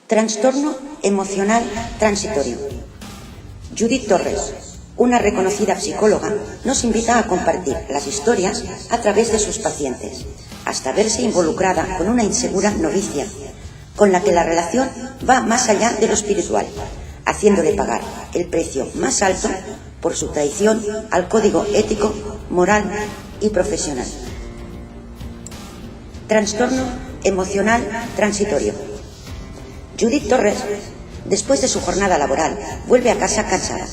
Trastorno emocional transitorio. Judith Torres, una reconocida psicóloga, nos invita a compartir las historias a través de sus pacientes, hasta verse involucrada con una insegura novicia, con la que la relación va más allá de lo espiritual, haciéndole pagar el precio más alto por su traición al código ético, moral y profesional. Trastorno emocional transitorio. Judith Torres, después de su jornada laboral, vuelve a casa cansada,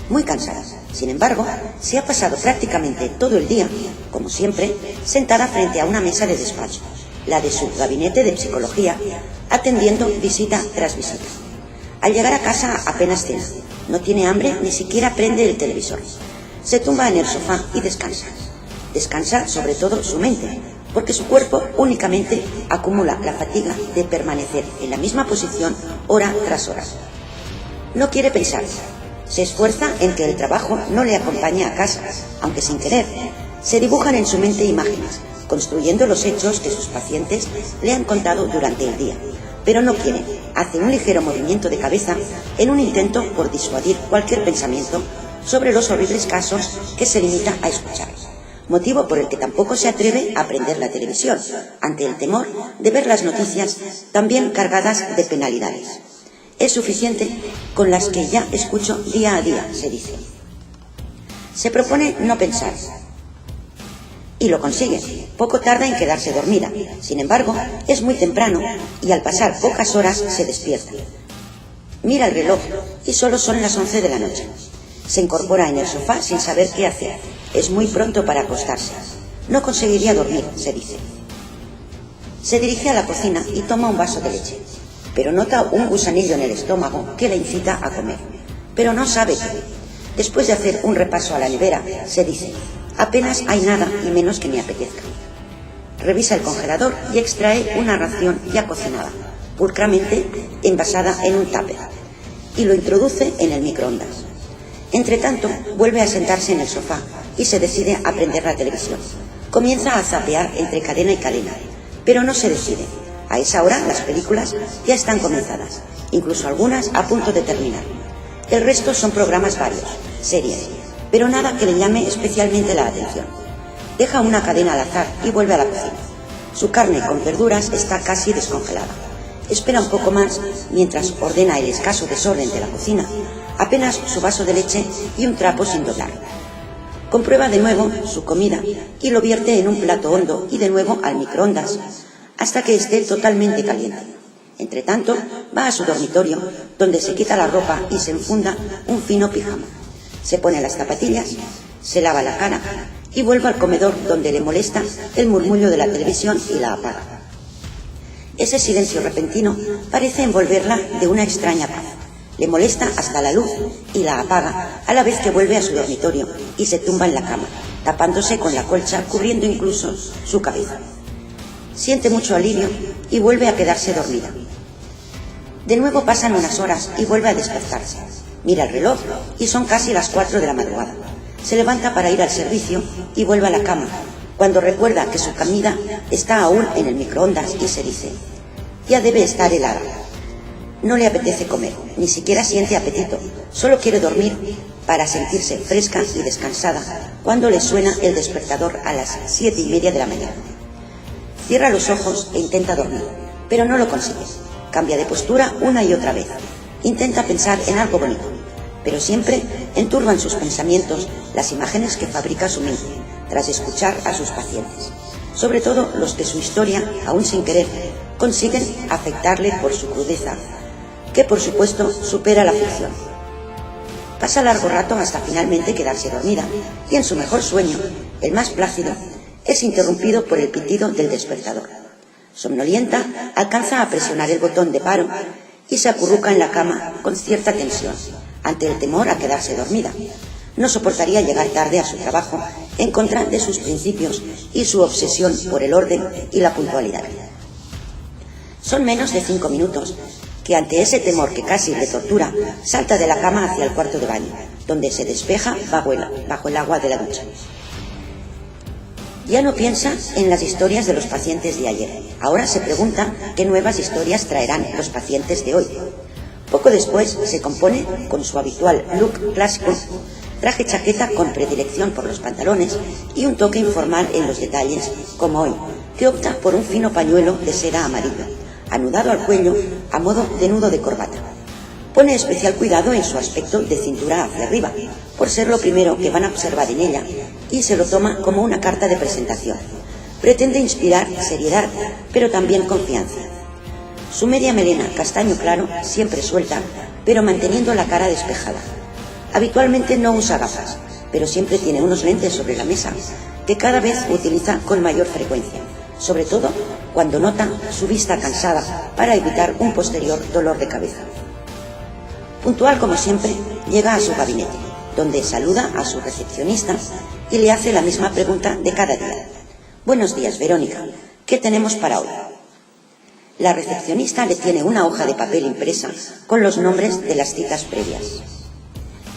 muy cansada. Sin embargo, se ha pasado prácticamente todo el día, como siempre, sentada frente a una mesa de despacho, la de su gabinete de psicología, atendiendo visita tras visita. Al llegar a casa apenas cena, no tiene hambre, ni siquiera prende el televisor. Se tumba en el sofá y descansa. Descansa sobre todo su mente, porque su cuerpo únicamente acumula la fatiga de permanecer en la misma posición hora tras hora. No quiere pensar, se esfuerza en que el trabajo no le acompañe a casa, aunque sin querer. Se dibujan en su mente imágenes, construyendo los hechos que sus pacientes le han contado durante el día, pero no quiere. Hace un ligero movimiento de cabeza en un intento por disuadir cualquier pensamiento sobre los horribles casos que se limita a escuchar, motivo por el que tampoco se atreve a prender la televisión, ante el temor de ver las noticias también cargadas de penalidades. Es suficiente con las que ya escucho día a día, se dice. Se propone no pensar, y lo consigue. Poco tarda en quedarse dormida. Sin embargo, es muy temprano y al pasar pocas horas se despierta. Mira el reloj y solo son las 11 de la noche. Se incorpora en el sofá sin saber qué hacer. Es muy pronto para acostarse. No conseguiría dormir, se dice. Se dirige a la cocina y toma un vaso de leche, pero nota un gusanillo en el estómago que la incita a comer, pero no sabe qué. Después de hacer un repaso a la nevera, se dice: apenas hay nada y menos que me apetezca. Revisa el congelador y extrae una ración ya cocinada, pulcramente envasada en un tupper, y lo introduce en el microondas. Entretanto, vuelve a sentarse en el sofá y se decide a prender la televisión. Comienza a zapear entre cadena y cadena, pero no se decide. A esa hora las películas ya están comenzadas, incluso algunas a punto de terminar. El resto son programas varios, series, pero nada que le llame especialmente la atención. Deja una cadena al azar y vuelve a la cocina. Su carne con verduras está casi descongelada. Espera un poco más mientras ordena el escaso desorden de la cocina, apenas su vaso de leche y un trapo sin doblar. Comprueba de nuevo su comida y lo vierte en un plato hondo y de nuevo al microondas, hasta que esté totalmente caliente. Entretanto, va a su dormitorio, donde se quita la ropa y se enfunda un fino pijama. Se pone las zapatillas, se lava la cara y vuelve al comedor, donde le molesta el murmullo de la televisión y la apaga. Ese silencio repentino parece envolverla de una extraña paz. Le molesta hasta la luz y la apaga a la vez que vuelve a su dormitorio y se tumba en la cama, tapándose con la colcha, cubriendo incluso su cabeza. Siente mucho alivio y vuelve a quedarse dormida. De nuevo pasan unas horas y vuelve a despertarse. Mira el reloj y son casi las 4 de la madrugada. Se levanta para ir al servicio y vuelve a la cama, cuando recuerda que su comida está aún en el microondas y se dice: ya debe estar helada. No le apetece comer, ni siquiera siente apetito, solo quiere dormir para sentirse fresca y descansada cuando le suena el despertador a las 7:30 de la mañana. Cierra los ojos e intenta dormir, pero no lo consigue. Cambia de postura una y otra vez. Intenta pensar en algo bonito, pero siempre enturban sus pensamientos las imágenes que fabrica su mente tras escuchar a sus pacientes, sobre todo los que su historia, aún sin querer, consiguen afectarle por su crudeza, que por supuesto supera la ficción. Pasa largo rato hasta finalmente quedarse dormida, y en su mejor sueño, el más plácido, es interrumpido por el pitido del despertador. Somnolienta, alcanza a presionar el botón de paro y se acurruca en la cama con cierta tensión, ante el temor a quedarse dormida. No soportaría llegar tarde a su trabajo en contra de sus principios y su obsesión por el orden y la puntualidad. Son menos de 5 minutos que, ante ese temor que casi le tortura, salta de la cama hacia el cuarto de baño, donde se despeja bajo el agua de la ducha. Ya no piensa en las historias de los pacientes de ayer. Ahora se pregunta qué nuevas historias traerán los pacientes de hoy. Poco después se compone con su habitual look clásico, traje chaqueta con predilección por los pantalones y un toque informal en los detalles, como hoy, que opta por un fino pañuelo de seda amarillo, anudado al cuello a modo de nudo de corbata. Pone especial cuidado en su aspecto de cintura hacia arriba, por ser lo primero que van a observar en ella, y se lo toma como una carta de presentación. Pretende inspirar seriedad, pero también confianza. Su media melena castaño claro, siempre suelta, pero manteniendo la cara despejada. Habitualmente no usa gafas, pero siempre tiene unos lentes sobre la mesa, que cada vez utiliza con mayor frecuencia, sobre todo cuando nota su vista cansada para evitar un posterior dolor de cabeza. Puntual como siempre, llega a su gabinete, donde saluda a su recepcionista y le hace la misma pregunta de cada día. Buenos días, Verónica. ¿Qué tenemos para hoy? La recepcionista le tiene una hoja de papel impresa con los nombres de las citas previas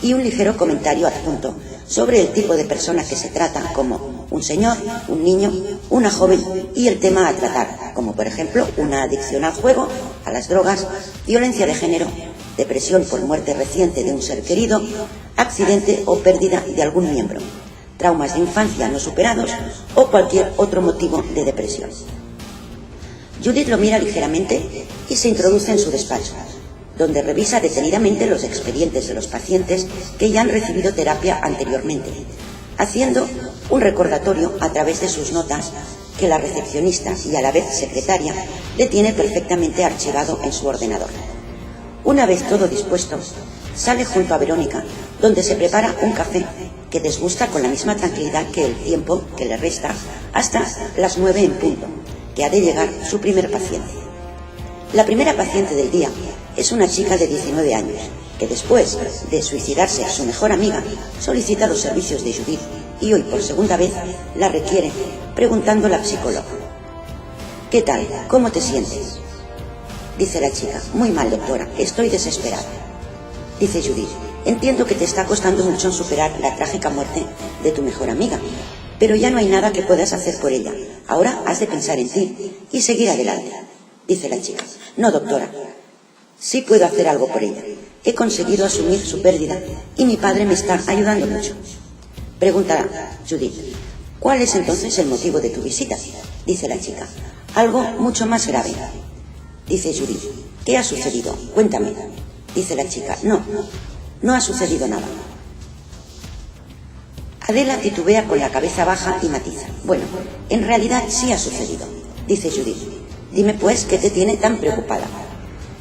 y un ligero comentario adjunto sobre el tipo de persona que se trata, como un señor, un niño, una joven, y el tema a tratar, como por ejemplo una adicción al juego, a las drogas, violencia de género, depresión por muerte reciente de un ser querido, accidente o pérdida de algún miembro, traumas de infancia no superados o cualquier otro motivo de depresión. Judith lo mira ligeramente y se introduce en su despacho, donde revisa detenidamente los expedientes de los pacientes que ya han recibido terapia anteriormente, haciendo un recordatorio a través de sus notas que la recepcionista y a la vez secretaria le tiene perfectamente archivado en su ordenador. Una vez todo dispuesto, sale junto a Verónica, donde se prepara un café que desgusta con la misma tranquilidad que el tiempo que le resta hasta las 9 en punto, que ha de llegar su primer paciente. La primera paciente del día es una chica de 19 años, que después de suicidarse su mejor amiga, solicita los servicios de Judith y hoy por segunda vez la requiere, preguntando a la psicóloga. ¿Qué tal? ¿Cómo te sientes? Dice la chica. Muy mal, doctora, estoy desesperada. Dice Judith. Entiendo que te está costando mucho superar la trágica muerte de tu mejor amiga, pero ya no hay nada que puedas hacer por ella. Ahora has de pensar en ti y seguir adelante. Dice la chica. No, doctora. Sí puedo hacer algo por ella. He conseguido asumir su pérdida y mi padre me está ayudando mucho. Pregunta Judith. ¿Cuál es entonces el motivo de tu visita? Dice la chica. Algo mucho más grave. Dice Judith. ¿Qué ha sucedido? Cuéntame. Dice la chica. No ha sucedido nada. Adela titubea con la cabeza baja y matiza. Bueno, en realidad sí ha sucedido. Dice Judith. Dime pues, ¿qué te tiene tan preocupada?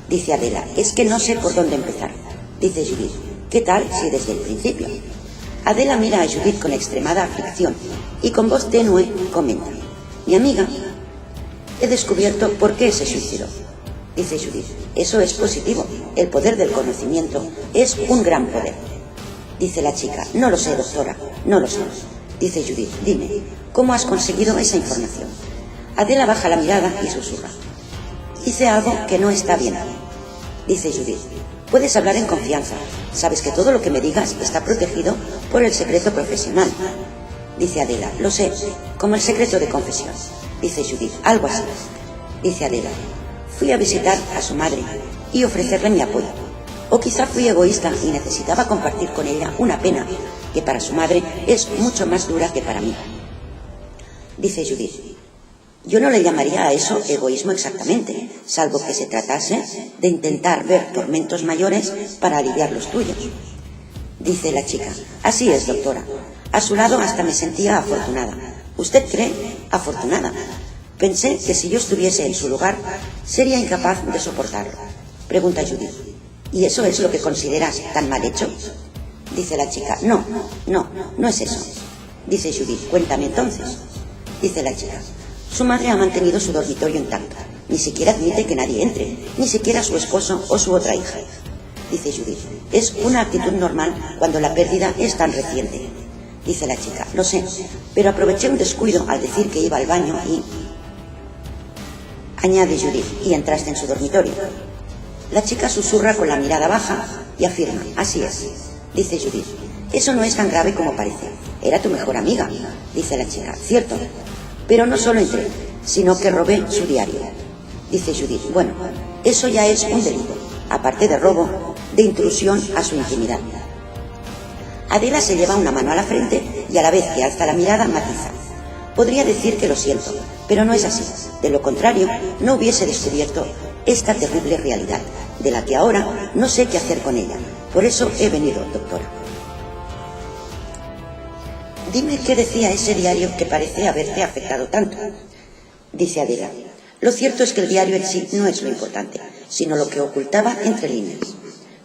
Dice Adela. Es que no sé por dónde empezar. Dice Judith. ¿Qué tal si desde el principio? Adela mira a Judith con extremada aflicción y con voz tenue comenta. Mi amiga, he descubierto por qué se suicidó. Dice Judith. Eso es positivo. El poder del conocimiento es un gran poder. Dice la chica. No lo sé, doctora, no lo sé. Dice Judith. Dime, ¿cómo has conseguido esa información? Adela baja la mirada y susurra. Hice algo que no está bien. Dice Judith. Puedes hablar en confianza. Sabes que todo lo que me digas está protegido por el secreto profesional. Dice Adela. Lo sé, como el secreto de confesión. Dice Judith. Algo así. Dice Adela. Fui a visitar a su madre y ofrecerle mi apoyo. O quizá fui egoísta y necesitaba compartir con ella una pena que para su madre es mucho más dura que para mí. Dice Judith. Yo no le llamaría a eso egoísmo exactamente, salvo que se tratase de intentar ver tormentos mayores para aliviar los tuyos. Dice la chica. Así es, doctora. A su lado hasta me sentía afortunada. ¿Usted cree? Afortunada. Pensé que si yo estuviese en su lugar, sería incapaz de soportarlo. Pregunta Judith. ¿Y eso es lo que consideras tan mal hecho? Dice la chica. No es eso. Dice Judith. Cuéntame entonces. Dice la chica. Su madre ha mantenido su dormitorio intacto. Ni siquiera admite que nadie entre, ni siquiera su esposo o su otra hija. Dice Judith. Es una actitud normal cuando la pérdida es tan reciente. Dice la chica. Lo sé, pero aproveché un descuido al decir que iba al baño y... Añade Judith. Y entraste en su dormitorio. La chica susurra con la mirada baja y afirma. Así es. Dice Judith. Eso no es tan grave como parece. Era tu mejor amiga. Dice la chica. Cierto. Pero no solo entré, sino que robé su diario. Dice Judith, bueno, eso ya es un delito, aparte de robo, de intrusión a su intimidad. Adela se lleva una mano a la frente y a la vez que alza la mirada matiza. Podría decir que lo siento, pero no es así. De lo contrario, no hubiese descubierto esta terrible realidad, de la que ahora no sé qué hacer con ella. Por eso he venido, doctora. Dime qué decía ese diario que parece haberte afectado tanto. Dice Adela. Lo cierto es que el diario en sí no es lo importante, sino lo que ocultaba entre líneas.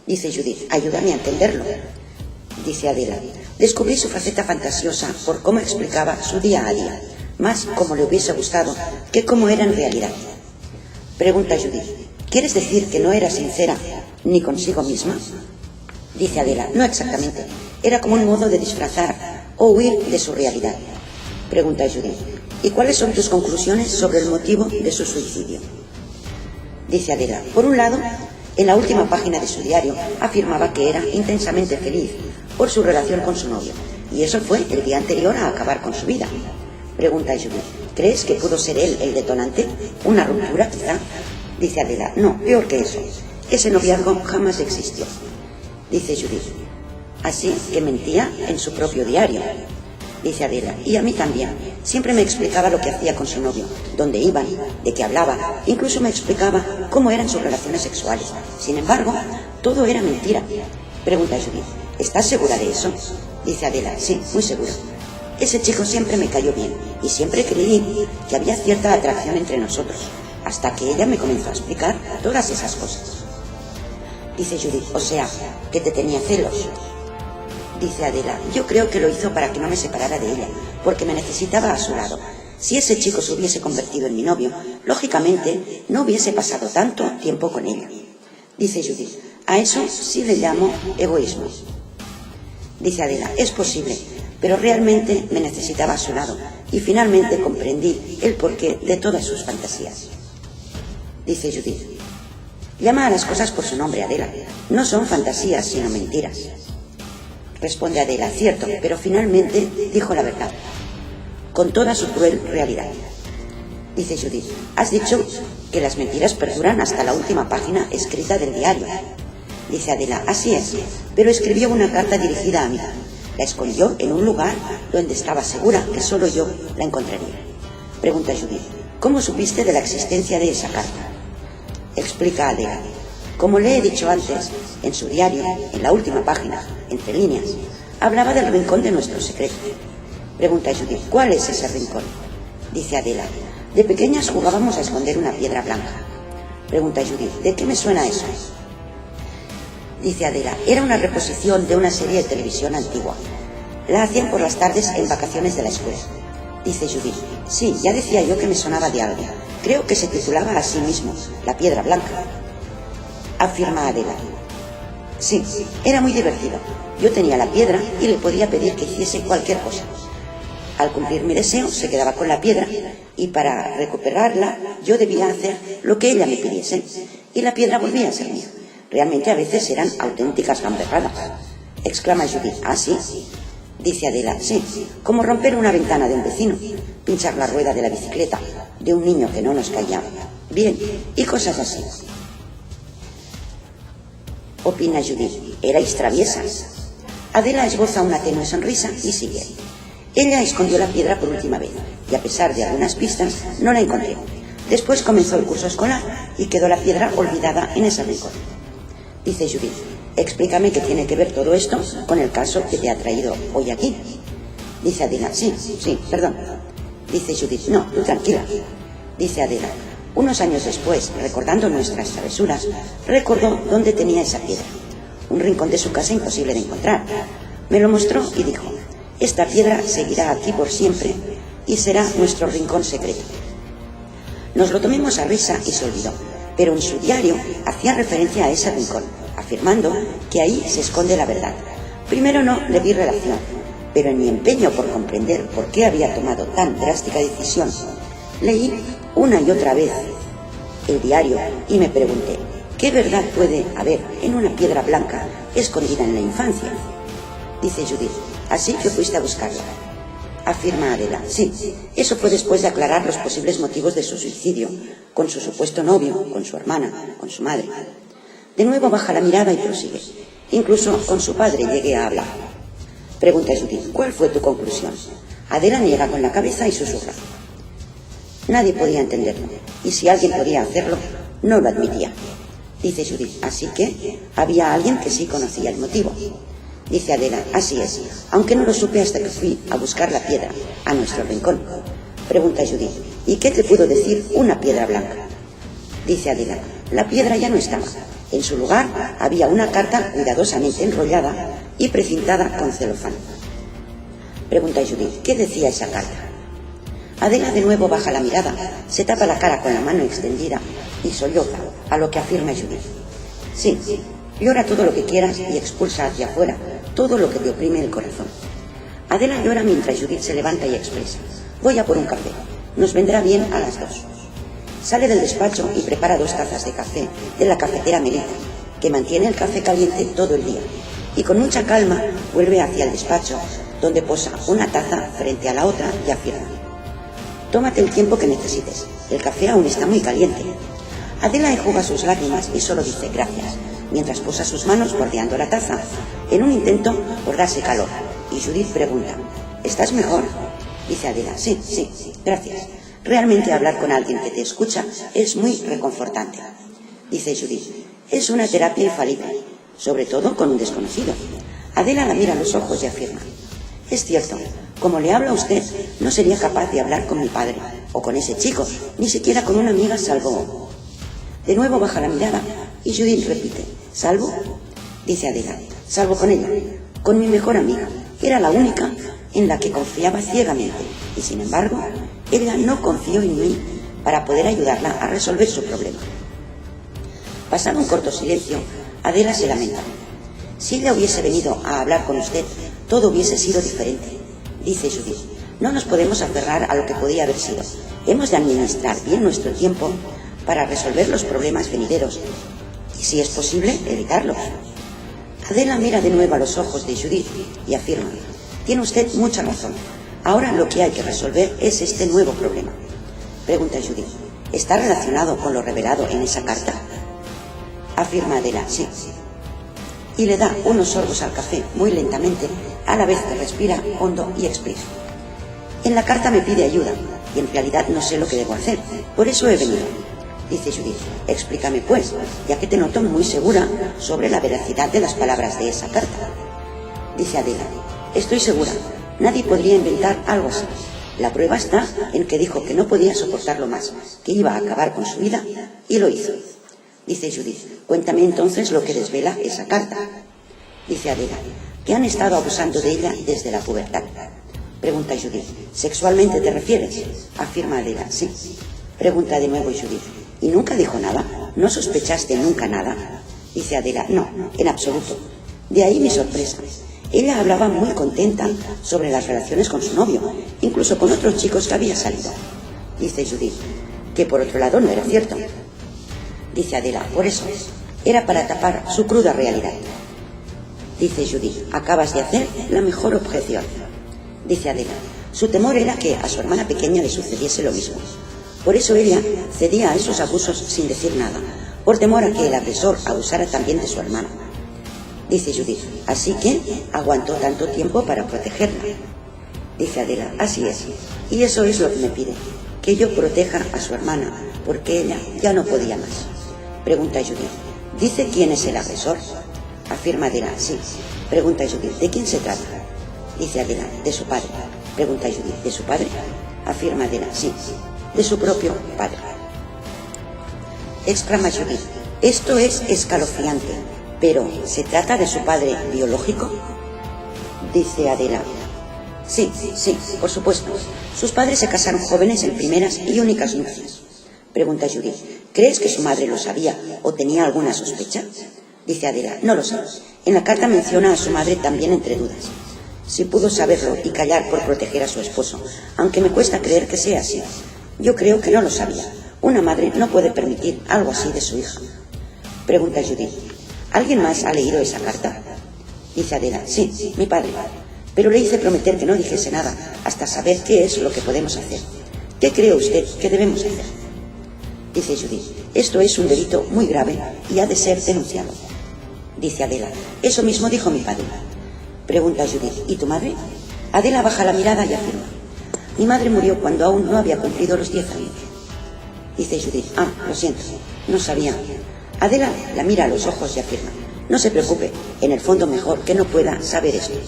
Dice Judith, ayúdame a entenderlo. Dice Adela, descubrí su faceta fantasiosa por cómo explicaba su día a día, más como le hubiese gustado que como era en realidad. Pregunta Judith, ¿quieres decir que no era sincera ni consigo misma? Dice Adela, no exactamente, era como un modo de disfrazar o huir de su realidad. Pregunta Judith, ¿y cuáles son tus conclusiones sobre el motivo de su suicidio? Dice Adela, por un lado, en la última página de su diario afirmaba que era intensamente feliz por su relación con su novio, y eso fue el día anterior a acabar con su vida. Pregunta Judith, ¿crees que pudo ser él el detonante? ¿Una ruptura quizá? Dice Adela, no, peor que eso. Ese noviazgo jamás existió. Dice Judith, así que mentía en su propio diario. Dice Adela, y a mí también. Siempre me explicaba lo que hacía con su novio, dónde iban, de qué hablaba, incluso me explicaba cómo eran sus relaciones sexuales. Sin embargo, todo era mentira. Pregunta Judith, ¿estás segura de eso? Dice Adela, sí, muy segura. Ese chico siempre me cayó bien y siempre creí que había cierta atracción entre nosotros, hasta que ella me comenzó a explicar todas esas cosas. Dice Judith, o sea, que te tenía celos. Dice Adela, yo creo que lo hizo para que no me separara de ella, porque me necesitaba a su lado. Si ese chico se hubiese convertido en mi novio, lógicamente no hubiese pasado tanto tiempo con ella. Dice Judith, a eso sí le llamo egoísmo. Dice Adela, es posible, pero realmente me necesitaba a su lado, y finalmente comprendí el porqué de todas sus fantasías. Dice Judith, llama a las cosas por su nombre, Adela. No son fantasías, sino mentiras. Responde Adela, cierto, pero finalmente dijo la verdad, con toda su cruel realidad. Dice Judith, has dicho que las mentiras perduran hasta la última página escrita del diario. Dice Adela, así es, pero escribió una carta dirigida a mí. La escondió en un lugar donde estaba segura que solo yo la encontraría. Pregunta Judith, ¿cómo supiste de la existencia de esa carta? Explica Adela, como le he dicho antes, en su diario, en la última página, entre líneas, hablaba del rincón de nuestro secreto. Pregunta Judith, ¿cuál es ese rincón? Dice Adela, de pequeñas jugábamos a esconder una piedra blanca. Pregunta Judith, ¿de qué me suena eso? Dice Adela, era una reposición de una serie de televisión antigua. La hacían por las tardes en vacaciones de la escuela. Dice Judith, sí, ya decía yo que me sonaba de algo. Creo que se titulaba a sí mismo, La Piedra Blanca. Afirma Adela. Sí, era muy divertido. Yo tenía la piedra y le podía pedir que hiciese cualquier cosa. Al cumplir mi deseo, se quedaba con la piedra y para recuperarla yo debía hacer lo que ella me pidiese y la piedra volvía a ser mía. Realmente a veces eran auténticas gamberradas. Exclama Judith, ¿ah, sí? Dice Adela, sí, como romper una ventana de un vecino, pinchar la rueda de la bicicleta de un niño que no nos caía bien y cosas así. Opina Judith, erais traviesas. Adela esboza una tenue sonrisa y sigue. Ella escondió la piedra por última vez y a pesar de algunas pistas no la encontré. Después comenzó el curso escolar y quedó la piedra olvidada en ese rincón. Dice Judith, explícame qué tiene que ver todo esto con el caso que te ha traído hoy aquí. Dice Adela, sí, perdón. Dice Judith, no, tú tranquila. Dice Adela, unos años después, recordando nuestras travesuras, recordó dónde tenía esa piedra. Un rincón de su casa imposible de encontrar. Me lo mostró y dijo, esta piedra seguirá aquí por siempre y será nuestro rincón secreto. Nos lo tomamos a risa y se olvidó, pero en su diario hacía referencia a ese rincón, afirmando que ahí se esconde la verdad. Primero no le vi relación, pero en mi empeño por comprender por qué había tomado tan drástica decisión, leí una y otra vez el diario y me pregunté, ¿qué verdad puede haber en una piedra blanca escondida en la infancia? Dice Judith, así que fuiste a buscarla. Afirma Adela. Sí, eso fue después de aclarar los posibles motivos de su suicidio, con su supuesto novio, con su hermana, con su madre. De nuevo baja la mirada y prosigue. Incluso con su padre llegué a hablar. Pregunta Judith. ¿Cuál fue tu conclusión? Adela niega con la cabeza y susurra. Nadie podía entenderlo, y si alguien podía hacerlo, no lo admitía. Dice Judith. Así que había alguien que sí conocía el motivo. Dice Adela. Así es, aunque no lo supe hasta que fui a buscar la piedra a nuestro rincón. Pregunta Judith. ¿Y qué te pudo decir una piedra blanca? Dice Adela. La piedra ya no estaba. En su lugar había una carta cuidadosamente enrollada y precintada con celofán. Pregunta Judith. ¿Qué decía esa carta? Adela de nuevo baja la mirada, se tapa la cara con la mano extendida y solloza, a lo que afirma Judith. Sí, llora todo lo que quieras y expulsa hacia afuera todo lo que te oprime el corazón. Adela llora mientras Judith se levanta y expresa. Voy a por un café, nos vendrá bien a las 2. Sale del despacho y prepara 2 tazas de café de la cafetera Melita, que mantiene el café caliente todo el día, y con mucha calma vuelve hacia el despacho, donde posa una taza frente a la otra y afirma. Tómate el tiempo que necesites, el café aún está muy caliente. Adela enjuga sus lágrimas y solo dice gracias, mientras posa sus manos bordeando la taza, en un intento por darse calor, y Judith pregunta, ¿estás mejor? Dice Adela, sí, gracias. Realmente hablar con alguien que te escucha es muy reconfortante. Dice Judith, es una terapia infalible, sobre todo con un desconocido. Adela la mira a los ojos y afirma, es cierto, como le hablo a usted, no sería capaz de hablar con mi padre, o con ese chico, ni siquiera con una amiga salvo... De nuevo baja la mirada y Judith repite, ¿salvo? Dice Adela, salvo con ella, con mi mejor amiga, que era la única en la que confiaba ciegamente, y sin embargo, ella no confió en mí para poder ayudarla a resolver su problema. Pasado un corto silencio, Adela se lamenta. Si ella hubiese venido a hablar con usted, todo hubiese sido diferente. Dice Judith, no nos podemos aferrar a lo que podía haber sido. Hemos de administrar bien nuestro tiempo para resolver los problemas venideros y, si es posible, evitarlos. Adela mira de nuevo a los ojos de Judith y afirma, tiene usted mucha razón. Ahora lo que hay que resolver es este nuevo problema. Pregunta Judith, ¿está relacionado con lo revelado en esa carta? Afirma Adela, sí. Y le da unos sorbos al café muy lentamente, a la vez que respira hondo y expresa. En la carta me pide ayuda, y en realidad no sé lo que debo hacer, por eso he venido. Dice Judith, explícame pues, ya que te noto muy segura sobre la veracidad de las palabras de esa carta. Dice Adela, estoy segura, nadie podría inventar algo así. La prueba está en que dijo que no podía soportarlo más, que iba a acabar con su vida, y lo hizo. Dice Judith, cuéntame entonces lo que desvela esa carta. Dice Adela, que han estado abusando de ella desde la pubertad. Pregunta Judith, ¿sexualmente te refieres? Afirma Adela, sí. Pregunta de nuevo Judith, ¿y nunca dijo nada? ¿No sospechaste nunca nada? Dice Adela, no, en absoluto. De ahí mi sorpresa. Ella hablaba muy contenta sobre las relaciones con su novio, incluso con otros chicos que había salido. Dice Judith, que por otro lado no era cierto. Dice Adela, por eso era para tapar su cruda realidad. Dice Judith, acabas de hacer la mejor objeción. Dice Adela, su temor era que a su hermana pequeña le sucediese lo mismo. Por eso ella cedía a esos abusos sin decir nada, por temor a que el agresor abusara también de su hermana. Dice Judith, así que aguantó tanto tiempo para protegerla. Dice Adela, así es, y eso es lo que me pide, que yo proteja a su hermana, porque ella ya no podía más. Pregunta Judith, ¿dice quién es el agresor? Afirma Adela, sí. Pregunta Judith, ¿de quién se trata? Dice Adela, de su padre. Pregunta Judith, ¿de su padre? Afirma Adela, sí, de su propio padre. Exclama Judith, esto es escalofriante, pero ¿se trata de su padre biológico? Dice Adela, sí, por supuesto. Sus padres se casaron jóvenes en primeras y únicas nupcias. Pregunta Judith, ¿crees que su madre lo sabía o tenía alguna sospecha? Dice Adela, no lo sé. En la carta menciona a su madre también entre dudas. Si pudo saberlo y callar por proteger a su esposo, aunque me cuesta creer que sea así. Yo creo que no lo sabía. Una madre no puede permitir algo así de su hija. Pregunta Judith, ¿alguien más ha leído esa carta? Dice Adela, sí, mi padre. pero le hice prometer que no dijese nada hasta saber qué es lo que podemos hacer. ¿Qué cree usted que debemos hacer? Dice Judith, esto es un delito muy grave y ha de ser denunciado. Dice Adela, eso mismo dijo mi padre. Pregunta Judith, ¿y tu madre? Adela baja la mirada y afirma, mi madre murió cuando aún no había cumplido los 10 años. Dice Judith, lo siento, no sabía. Adela la mira a los ojos y afirma, no se preocupe, en el fondo mejor que no pueda saber esto.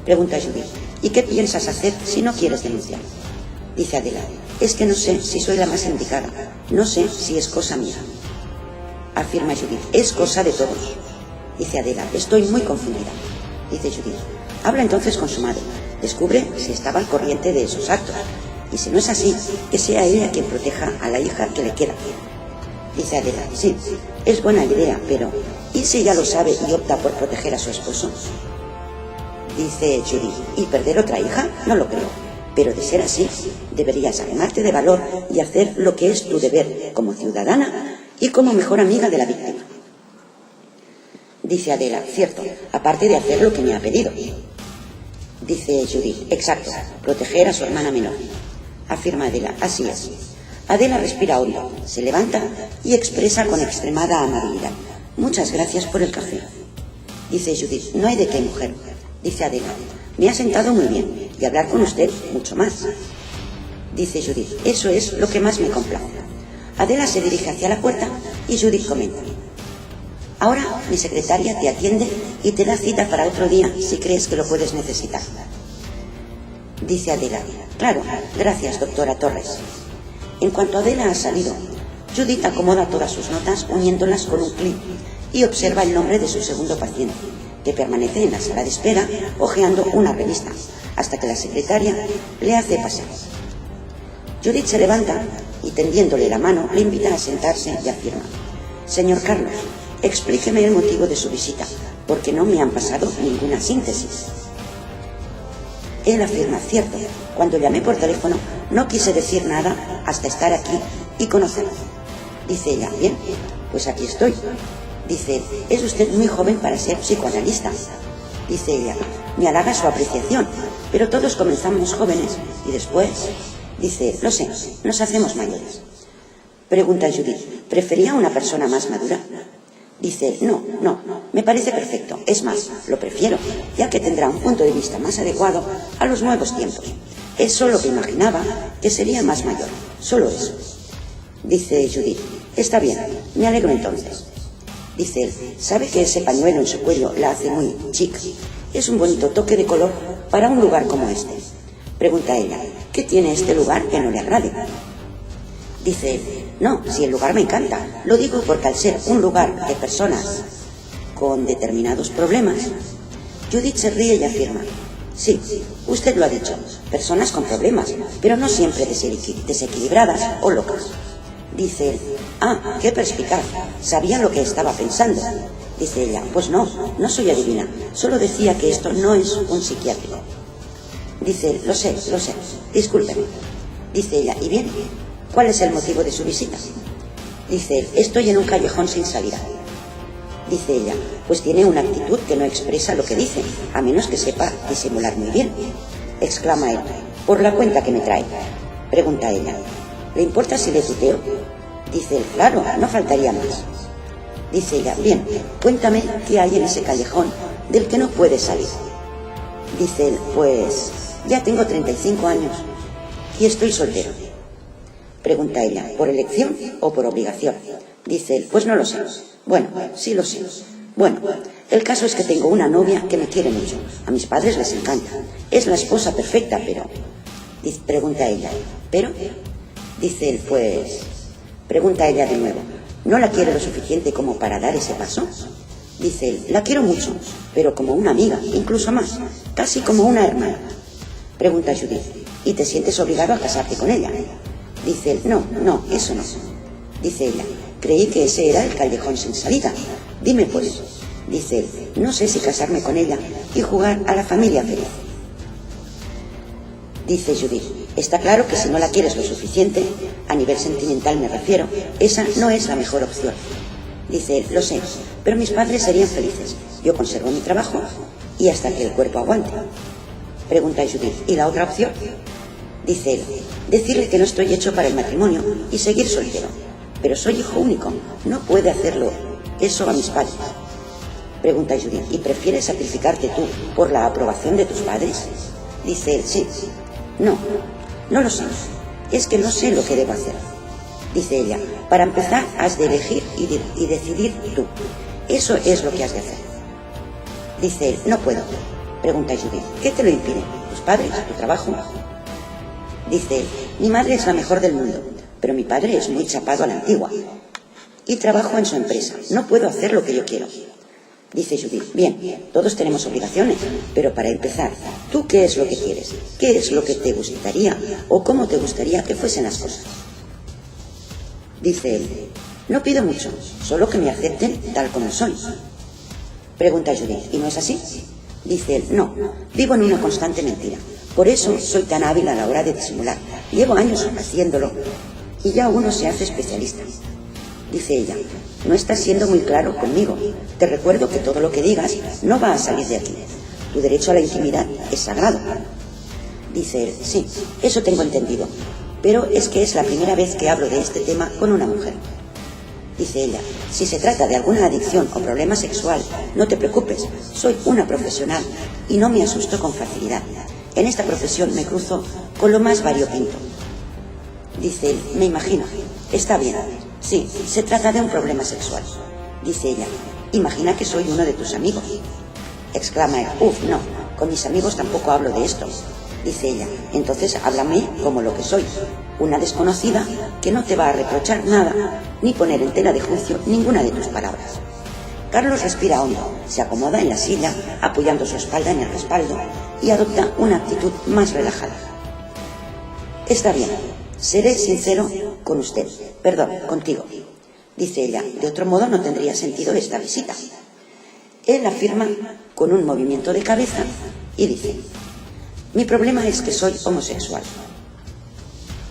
Pregunta Judith, ¿y qué piensas hacer si no quieres denunciar? Dice Adela, es que no sé si soy la más indicada, no sé si es cosa mía. Afirma Judith, es cosa de todos. Dice Adela, estoy muy confundida. Dice Judith, habla entonces con su madre, descubre si estaba al corriente de esos actos, y si no es así, que sea ella quien proteja a la hija que le queda. Dice Adela, sí, es buena idea, pero ¿y si ella lo sabe y opta por proteger a su esposo? Dice Judith, ¿y perder otra hija? No lo creo, pero de ser así, deberías armarte de valor y hacer lo que es tu deber como ciudadana y como mejor amiga de la víctima. Dice Adela, cierto, aparte de hacer lo que me ha pedido. Dice Judith, exacto, proteger a su hermana menor. Afirma Adela, así es. Adela respira hondo, se levanta y expresa con extremada amabilidad, muchas gracias por el café. Dice Judith, no hay de qué, mujer. Dice Adela, me ha sentado muy bien y hablar con usted mucho más. Dice Judith, eso es lo que más me complace. Adela se dirige hacia la puerta y Judith comenta, ahora mi secretaria te atiende y te da cita para otro día si crees que lo puedes necesitar. Dice Adela, claro, gracias, doctora Torres. En cuanto Adela ha salido, Judith acomoda todas sus notas uniéndolas con un clip y observa el nombre de su segundo paciente, que permanece en la sala de espera hojeando una revista, hasta que la secretaria le hace pasar. Judith se levanta y tendiéndole la mano le invita a sentarse y afirma, señor Carlos, explíqueme el motivo de su visita, porque no me han pasado ninguna síntesis. Él afirma, cierto, cuando llamé por teléfono no quise decir nada hasta estar aquí y conocerla. Dice ella, bien, pues aquí estoy. Dice, es usted muy joven para ser psicoanalista. Dice ella, me halaga su apreciación, pero todos comenzamos jóvenes y después, dice, lo sé, nos hacemos mayores. Pregunta Judith, ¿prefería una persona más madura? Dice, no, me parece perfecto, es más, lo prefiero, ya que tendrá un punto de vista más adecuado a los nuevos tiempos. Es solo que imaginaba que sería más mayor, solo eso. Dice Judith, está bien, me alegro entonces. Dice él, ¿sabe que ese pañuelo en su cuello la hace muy chic? Es un bonito toque de color para un lugar como este. Pregunta ella, ¿qué tiene este lugar que no le agrade? Dice él, no, si el lugar me encanta, lo digo porque al ser un lugar de personas con determinados problemas. Judith se ríe y afirma, sí, usted lo ha dicho, personas con problemas, pero no siempre desequilibradas o locas. Dice él, qué perspicaz, sabía lo que estaba pensando. Dice ella, pues no soy adivina, solo decía que esto no es un psiquiátrico. Dice él, lo sé, discúlpeme. Dice ella, ¿y bien? ¿Cuál es el motivo de su visita? Dice él, estoy en un callejón sin salida. Dice ella, pues tiene una actitud que no expresa lo que dice, a menos que sepa disimular muy bien. Exclama él, por la cuenta que me trae. Pregunta ella, ¿le importa si le tuteo? Dice él, claro, no faltaría más. Dice ella, bien, cuéntame qué hay en ese callejón del que no puedes salir. Dice él, pues ya tengo 35 años y estoy soltero. Pregunta ella, ¿por elección o por obligación? Dice él, pues no lo sé. Bueno, sí lo sé. Bueno, el caso es que tengo una novia que me quiere mucho. A mis padres les encanta. Es la esposa perfecta, pero... Pregunta ella, ¿pero? Dice él, pues... Pregunta ella de nuevo, ¿no la quiere lo suficiente como para dar ese paso? Dice él, la quiero mucho, pero como una amiga, incluso más, casi como una hermana. Pregunta Judith, ¿y te sientes obligado a casarte con ella? Dice él, no, eso no. Dice ella, creí que ese era el callejón sin salida. Dime pues. Dice él, no sé si casarme con ella y jugar a la familia feliz. Dice Judith, está claro que si no la quieres lo suficiente, a nivel sentimental me refiero, esa no es la mejor opción. Dice él, lo sé, pero mis padres serían felices. Yo conservo mi trabajo y hasta que el cuerpo aguante. Pregunta Judith. ¿Y la otra opción? Dice él. Decirle que no estoy hecho para el matrimonio y seguir soltero. Pero soy hijo único. No puede hacerlo eso a mis padres. Pregunta Judith. ¿Y prefieres sacrificarte tú por la aprobación de tus padres? Dice él. Sí. No lo sé. Es que no sé lo que debo hacer. Dice ella. Para empezar, has de elegir y decidir tú. Eso es lo que has de hacer. Dice él. No puedo. Pregunta Judith. ¿Qué te lo impide? ¿Tus padres? ¿Tu trabajo? Dice él. Mi madre es la mejor del mundo, pero mi padre es muy chapado a la antigua. Y trabajo en su empresa. No puedo hacer lo que yo quiero. Dice Judith. Bien, todos tenemos obligaciones, pero para empezar, ¿tú qué es lo que quieres? ¿Qué es lo que te gustaría o cómo te gustaría que fuesen las cosas? Dice él. No pido mucho, solo que me acepten tal como soy. Pregunta Judith. ¿Y no es así? Dice él. No, vivo en una constante mentira. Por eso soy tan hábil a la hora de disimular. Llevo años haciéndolo y ya uno se hace especialista. Dice ella. No estás siendo muy claro conmigo. Te recuerdo que todo lo que digas no va a salir de aquí. Tu derecho a la intimidad es sagrado. Dice él. Sí, eso tengo entendido. Pero es que es la primera vez que hablo de este tema con una mujer. Dice ella. Si se trata de alguna adicción o problema sexual, no te preocupes. Soy una profesional y no me asusto con facilidad. En esta profesión me cruzo con lo más variopinto. Dice él. Me imagino. Está bien. Sí, se trata de un problema sexual. Dice ella. Imagina que soy uno de tus amigos. Exclama él. No, con mis amigos tampoco hablo de esto. Dice ella. Entonces háblame como lo que soy. Una desconocida que no te va a reprochar nada, ni poner en tela de juicio ninguna de tus palabras. Carlos respira hondo, se acomoda en la silla, apoyando su espalda en el respaldo, y adopta una actitud más relajada. Está bien, seré sincero con usted. Perdón, contigo. Dice ella. De otro modo no tendría sentido esta visita. Él afirma con un movimiento de cabeza y dice. Mi problema es que soy homosexual.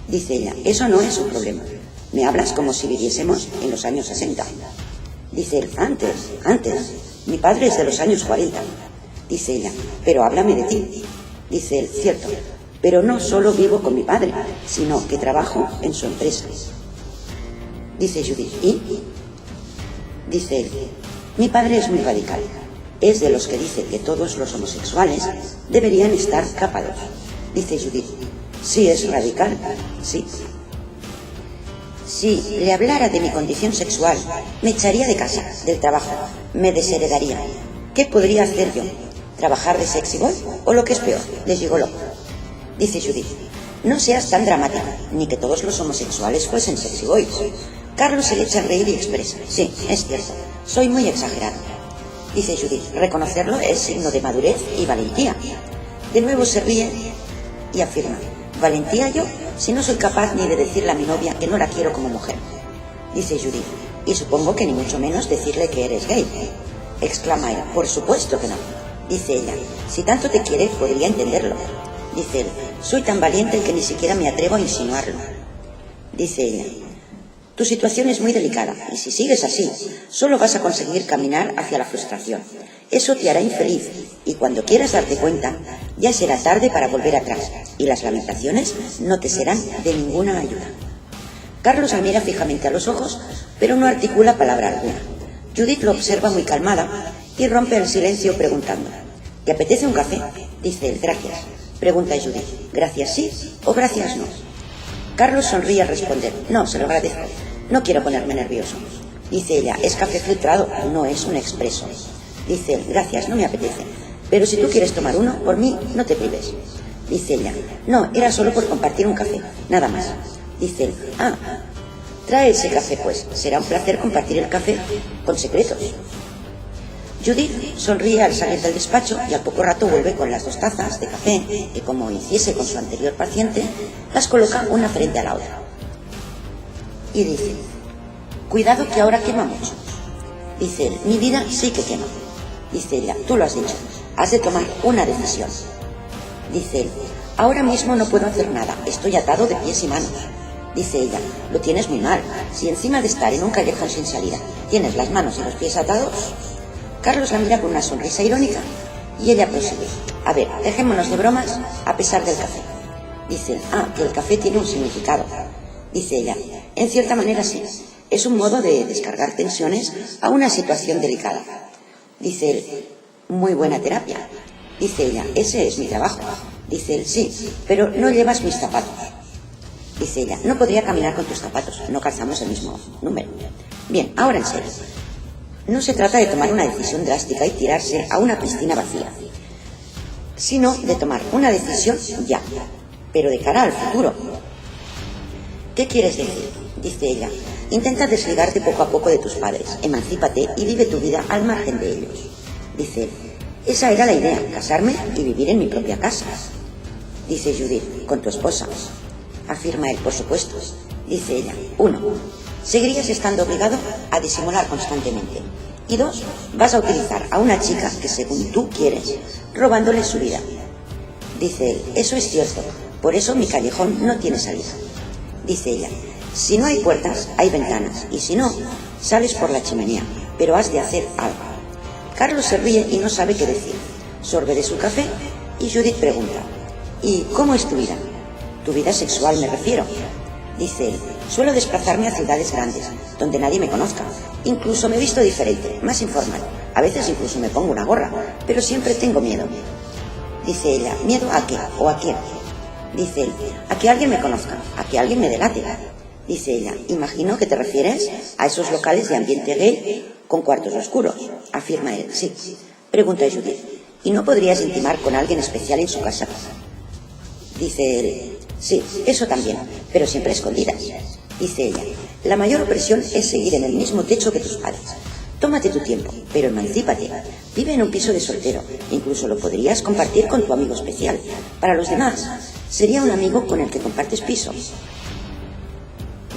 Dice ella. Eso no es un problema. Me hablas como si viviésemos en los años 60. Dice él. Antes. Mi padre es de los años 40. Dice ella. Pero háblame de ti. Dice él. Cierto. Pero no solo vivo con mi padre, sino que trabajo en su empresa. Dice Judith. ¿Y? Dice él. Mi padre es muy radical. Es de los que dice que todos los homosexuales deberían estar capados. Dice Judith. Sí, es radical. Sí. Si le hablara de mi condición sexual, me echaría de casa, del trabajo, me desheredaría. ¿Qué podría hacer yo? ¿Trabajar de sexy boy? O lo que es peor, de gigoló. Dice Judith. No seas tan dramática, ni que todos los homosexuales fuesen sexy boys. Carlos se le echa a reír y expresa. Sí, es cierto, soy muy exagerado. Dice Judith. Reconocerlo es signo de madurez y valentía. De nuevo se ríe y afirma. ¿Valentía yo? Si no soy capaz ni de decirle a mi novia que no la quiero como mujer. Dice Judith. Y supongo que ni mucho menos decirle que eres gay. Exclama él. Por supuesto que no. Dice ella. Si tanto te quiere, podría entenderlo. Dice él. Soy tan valiente que ni siquiera me atrevo a insinuarlo. Dice ella. Tu situación es muy delicada, y si sigues así, solo vas a conseguir caminar hacia la frustración. Eso te hará infeliz, y cuando quieras darte cuenta, ya será tarde para volver atrás, y las lamentaciones no te serán de ninguna ayuda. Carlos la mira fijamente a los ojos, pero no articula palabra alguna. Judith lo observa muy calmada, y rompe el silencio preguntando. ¿Te apetece un café? Dice él. Gracias. Pregunta Judith. ¿Gracias sí o gracias no? Carlos sonríe al responder. No, se lo agradezco. No quiero ponerme nervioso. Dice ella. Es café filtrado, no es un expreso. Dice él. Gracias, no me apetece. Pero si tú quieres tomar uno, por mí, no te prives. Dice ella. No, era solo por compartir un café, nada más. Dice él. Trae ese café pues. Será un placer compartir el café con secretos. Judith sonríe al salir del despacho y al poco rato vuelve con las 2 tazas de café que, como hiciese con su anterior paciente, las coloca una frente a la otra. Y dice, cuidado que ahora quema mucho. Dice él, mi vida sí que quema. Dice ella, tú lo has dicho, has de tomar una decisión. Dice él, ahora mismo no puedo hacer nada, estoy atado de pies y manos. Dice ella, lo tienes muy mal, si encima de estar en un callejón sin salida, tienes las manos y los pies atados. Carlos la mira con una sonrisa irónica y ella prosigue. A ver, dejémonos de bromas a pesar del café. Dice él, que el café tiene un significado. Dice ella, en cierta manera sí. Es un modo de descargar tensiones a una situación delicada. Dice él, muy buena terapia. Dice ella, ese es mi trabajo. Dice él, sí, pero no llevas mis zapatos. Dice ella, no podría caminar con tus zapatos, no calzamos el mismo número. Bien, ahora en serio. No se trata de tomar una decisión drástica y tirarse a una piscina vacía, sino de tomar una decisión ya, pero de cara al futuro. ¿Qué quieres decir? Dice ella, intenta desligarte poco a poco de tus padres, emancípate y vive tu vida al margen de ellos. Dice él, esa era la idea, casarme y vivir en mi propia casa. Dice Judith, con tu esposa. Afirma él, por supuesto. Dice ella, 1, seguirías estando obligado a disimular constantemente. Y 2, vas a utilizar a una chica que según tú quieres, robándole su vida. Dice él, eso es cierto, por eso mi callejón no tiene salida. Dice ella, si no hay puertas, hay ventanas, y si no, sales por la chimenea, pero has de hacer algo. Carlos se ríe y no sabe qué decir. Sorbe de su café y Judith pregunta, ¿y cómo es tu vida? Tu vida sexual me refiero. Dice él, suelo desplazarme a ciudades grandes, donde nadie me conozca. Incluso me visto diferente, más informal. A veces incluso me pongo una gorra, pero siempre tengo miedo. Dice ella, ¿miedo a qué o a quién? Dice él, a que alguien me conozca, a que alguien me delate. Dice ella, imagino que te refieres a esos locales de ambiente gay con cuartos oscuros. Afirma él, sí. Pregunta Judith, ¿y no podrías intimar con alguien especial en su casa? Dice él, sí, eso también, pero siempre a escondidas. Dice ella, la mayor opresión es seguir en el mismo techo que tus padres. Tómate tu tiempo, pero emancípate. Vive en un piso de soltero, incluso lo podrías compartir con tu amigo especial. Para los demás, sería un amigo con el que compartes piso.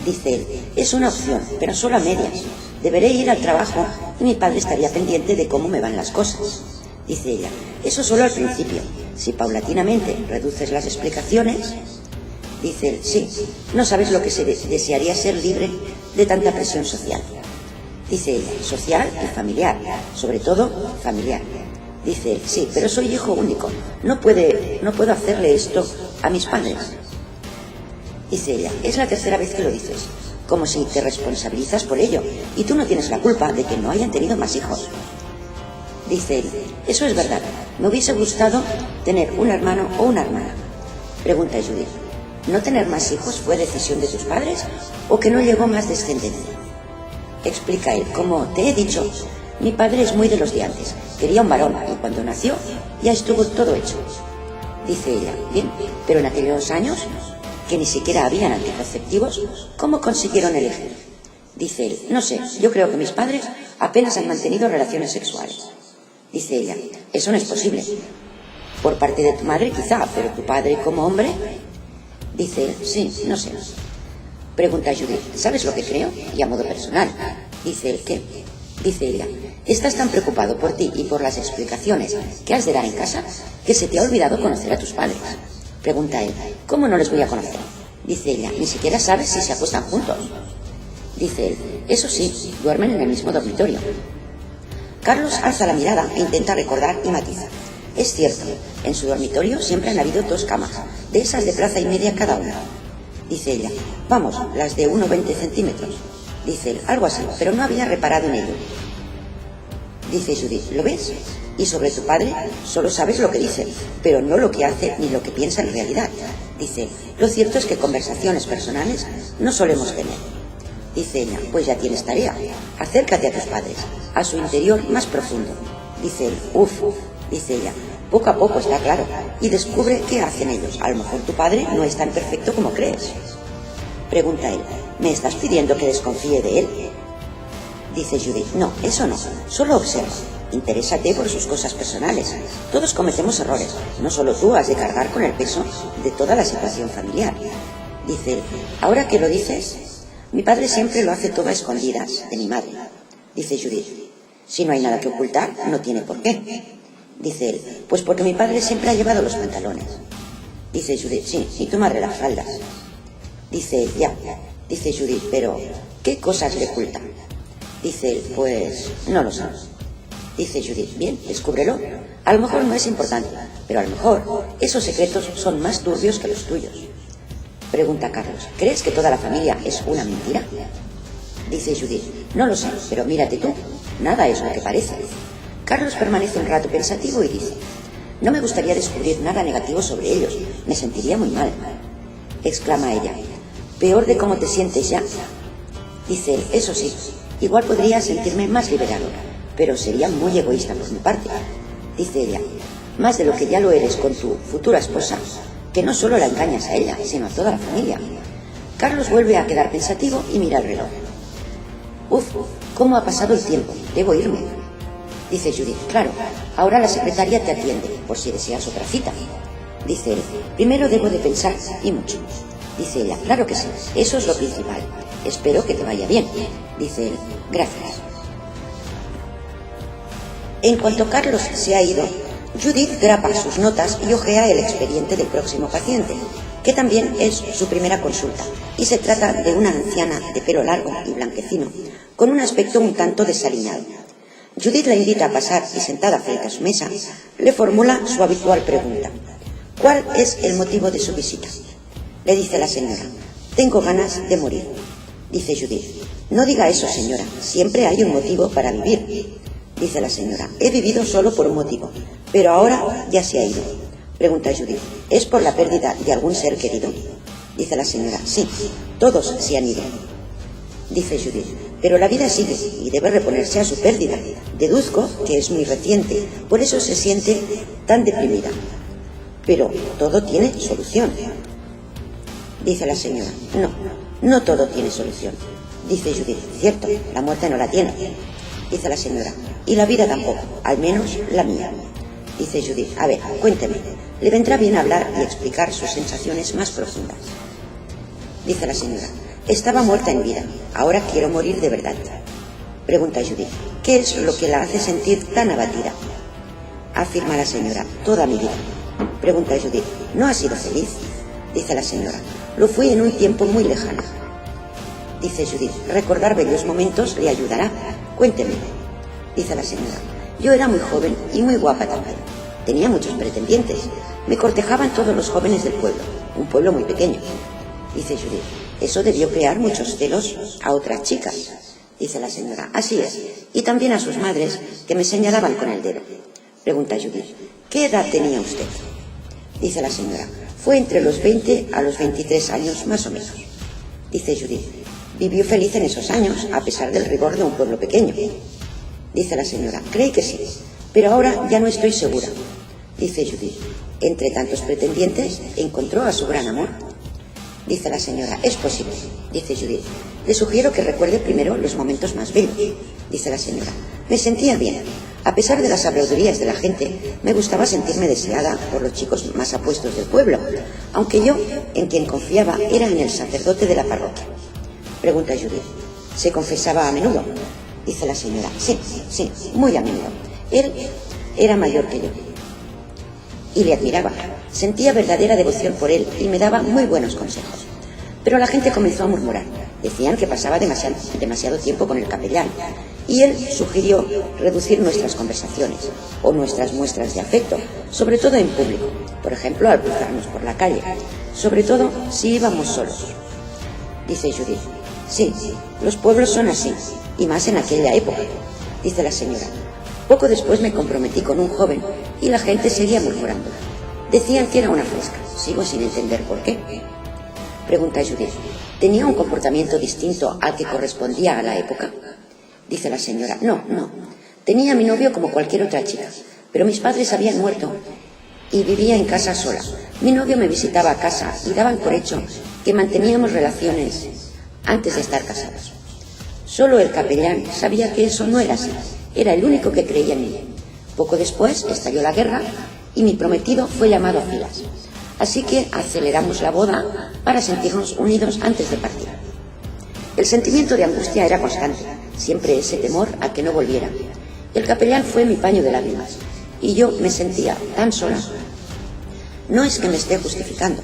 Dice él, es una opción, pero solo a medias. Deberé ir al trabajo y mi padre estaría pendiente de cómo me van las cosas. Dice ella, eso solo al principio. Si paulatinamente reduces las explicaciones... Dice él, sí, no sabes lo que se desearía ser libre de tanta presión social. Dice ella, social y familiar, sobre todo familiar. Dice él, sí, pero soy hijo único, no puedo hacerle esto a mis padres. Dice ella, es la tercera vez que lo dices, como si te responsabilizas por ello, y tú no tienes la culpa de que no hayan tenido más hijos. Dice él, eso es verdad, me hubiese gustado tener un hermano o una hermana. Pregunta Judith, ¿no tener más hijos fue decisión de tus padres o que no llegó más descendencia? Explica él, como te he dicho, mi padre es muy de los de antes, quería un varón y cuando nació ya estuvo todo hecho. Dice ella, bien, pero en aquellos años, que ni siquiera habían anticonceptivos, ¿cómo consiguieron elegir? Dice él, no sé, yo creo que mis padres apenas han mantenido relaciones sexuales. Dice ella, eso no es posible. Por parte de tu madre quizá, pero tu padre como hombre... Dice él, sí, no sé. Pregunta Judith, ¿sabes lo que creo? Y a modo personal. Dice él, ¿qué? Dice ella, estás tan preocupado por ti y por las explicaciones que has de dar en casa que se te ha olvidado conocer a tus padres. Pregunta él, ¿cómo no les voy a conocer? Dice ella, ni siquiera sabes si se acuestan juntos. Dice él, eso sí, duermen en el mismo dormitorio. Carlos alza la mirada e intenta recordar y matiza. Es cierto, en su dormitorio siempre han habido 2 camas, de esas de plaza y media cada una. Dice ella, vamos, las de 1,20 centímetros. Dice él, algo así, pero no había reparado en ello. Dice Judith, ¿lo ves? Y sobre tu padre solo sabes lo que dice, pero no lo que hace ni lo que piensa en realidad. Dice, lo cierto es que conversaciones personales no solemos tener. Dice ella, pues ya tienes tarea, acércate a tus padres, a su interior más profundo. Dice él, dice ella, poco a poco está claro, y descubre qué hacen ellos. A lo mejor tu padre no es tan perfecto como crees. Pregunta él, ¿me estás pidiendo que desconfíe de él? Dice Judith, no, eso no, solo observa. Interésate por sus cosas personales. Todos cometemos errores, no solo tú has de cargar con el peso de toda la situación familiar. Dice él, ahora que lo dices, mi padre siempre lo hace todo a escondidas de mi madre. Dice Judith, si no hay nada que ocultar, no tiene por qué. Dice él, pues porque mi padre siempre ha llevado los pantalones. Dice Judith, sí, y tu madre las faldas. Dice él, ya. Dice Judith, pero ¿qué cosas le ocultan? Dice él, pues no lo sé. Dice Judith, bien, descúbrelo. A lo mejor no es importante, pero a lo mejor esos secretos son más turbios que los tuyos. Pregunta Carlos, ¿crees que toda la familia es una mentira? Dice Judith, no lo sé, pero mírate tú, nada es lo que parece. Carlos permanece un rato pensativo y dice, no me gustaría descubrir nada negativo sobre ellos, me sentiría muy mal. Exclama ella, peor de cómo te sientes ya. Dice él, eso sí, igual podría sentirme más liberado, pero sería muy egoísta por mi parte. Dice ella, más de lo que ya lo eres con tu futura esposa, que no solo la engañas a ella, sino a toda la familia. Carlos vuelve a quedar pensativo y mira el reloj. Uf, ¿cómo ha pasado el tiempo? Debo irme. Dice Judith, claro, ahora la secretaria te atiende, por si deseas otra cita. Dice él, primero debo de pensar, y mucho. Dice ella, claro que sí, eso es lo principal. Espero que te vaya bien. Dice él, gracias. En cuanto Carlos se ha ido, Judith grapa sus notas y hojea el expediente del próximo paciente, que también es su primera consulta, y se trata de una anciana de pelo largo y blanquecino, con un aspecto un tanto desaliñado. Judith la invita a pasar y, sentada frente a su mesa, le formula su habitual pregunta. ¿Cuál es el motivo de su visita? Le dice la señora, tengo ganas de morir. Dice Judith, no diga eso, señora, siempre hay un motivo para vivir. Dice la señora, he vivido solo por un motivo, pero ahora ya se ha ido. Pregunta Judith, ¿es por la pérdida de algún ser querido? Dice la señora, sí, todos se han ido. Dice Judith, pero la vida sigue y debe reponerse a su pérdida. Deduzco que es muy reciente, por eso se siente tan deprimida. Pero todo tiene solución. Dice la señora, no todo tiene solución. Dice Judith, cierto, la muerte no la tiene. Dice la señora, y la vida tampoco, al menos la mía. Dice Judith, a ver, cuénteme, le vendrá bien hablar y explicar sus sensaciones más profundas. Dice la señora, estaba muerta en vida, ahora quiero morir de verdad. Pregunta Judith, ¿qué es lo que la hace sentir tan abatida? Afirma la señora, toda mi vida. Pregunta Judith, ¿no ha sido feliz? Dice la señora, lo fui en un tiempo muy lejano. Dice Judith, recordar bellos momentos le ayudará. Cuénteme. Dice la señora, yo era muy joven y muy guapa también. Tenía muchos pretendientes. Me cortejaban todos los jóvenes del pueblo, un pueblo muy pequeño. Dice Judith, eso debió crear muchos celos a otras chicas. Dice la señora, así es, y también a sus madres, que me señalaban con el dedo. Pregunta Judith, ¿qué edad tenía usted? Dice la señora, fue entre los 20 a los 23 años más o menos. Dice Judith, vivió feliz en esos años, a pesar del rigor de un pueblo pequeño. Dice la señora, cree que sí, pero ahora ya no estoy segura. Dice Judith, entre tantos pretendientes encontró a su gran amor. Dice la señora, es posible. Dice Judith, le sugiero que recuerde primero los momentos más bellos. Dice la señora, me sentía bien. A pesar de las habladurías de la gente, me gustaba sentirme deseada por los chicos más apuestos del pueblo, aunque yo, en quien confiaba, era en el sacerdote de la parroquia. Pregunta Judith, ¿se confesaba a menudo? Dice la señora, sí, muy a menudo. Él era mayor que yo y le admiraba. Sentía verdadera devoción por él y me daba muy buenos consejos. Pero la gente comenzó a murmurar. Decían que pasaba demasiado tiempo con el capellán y él sugirió reducir nuestras conversaciones o nuestras muestras de afecto, sobre todo en público, por ejemplo al cruzarnos por la calle, sobre todo si íbamos solos. Dice Judith, sí, los pueblos son así, y más en aquella época. Dice la señora, poco después me comprometí con un joven y la gente seguía murmurando. Decían que era una fresca, sigo sin entender por qué. Pregunta Judith, ¿tenía un comportamiento distinto al que correspondía a la época? Dice la señora, no, tenía a mi novio como cualquier otra chica, pero mis padres habían muerto y vivía en casa sola. Mi novio me visitaba a casa y daban por hecho que manteníamos relaciones antes de estar casados. Solo el capellán sabía que eso no era así, era el único que creía en mí. Poco después estalló la guerra y mi prometido fue llamado a filas. Así que aceleramos la boda para sentirnos unidos antes de partir. El sentimiento de angustia era constante, siempre ese temor a que no volviera. El capellán fue mi paño de lágrimas y yo me sentía tan sola. No es que me esté justificando,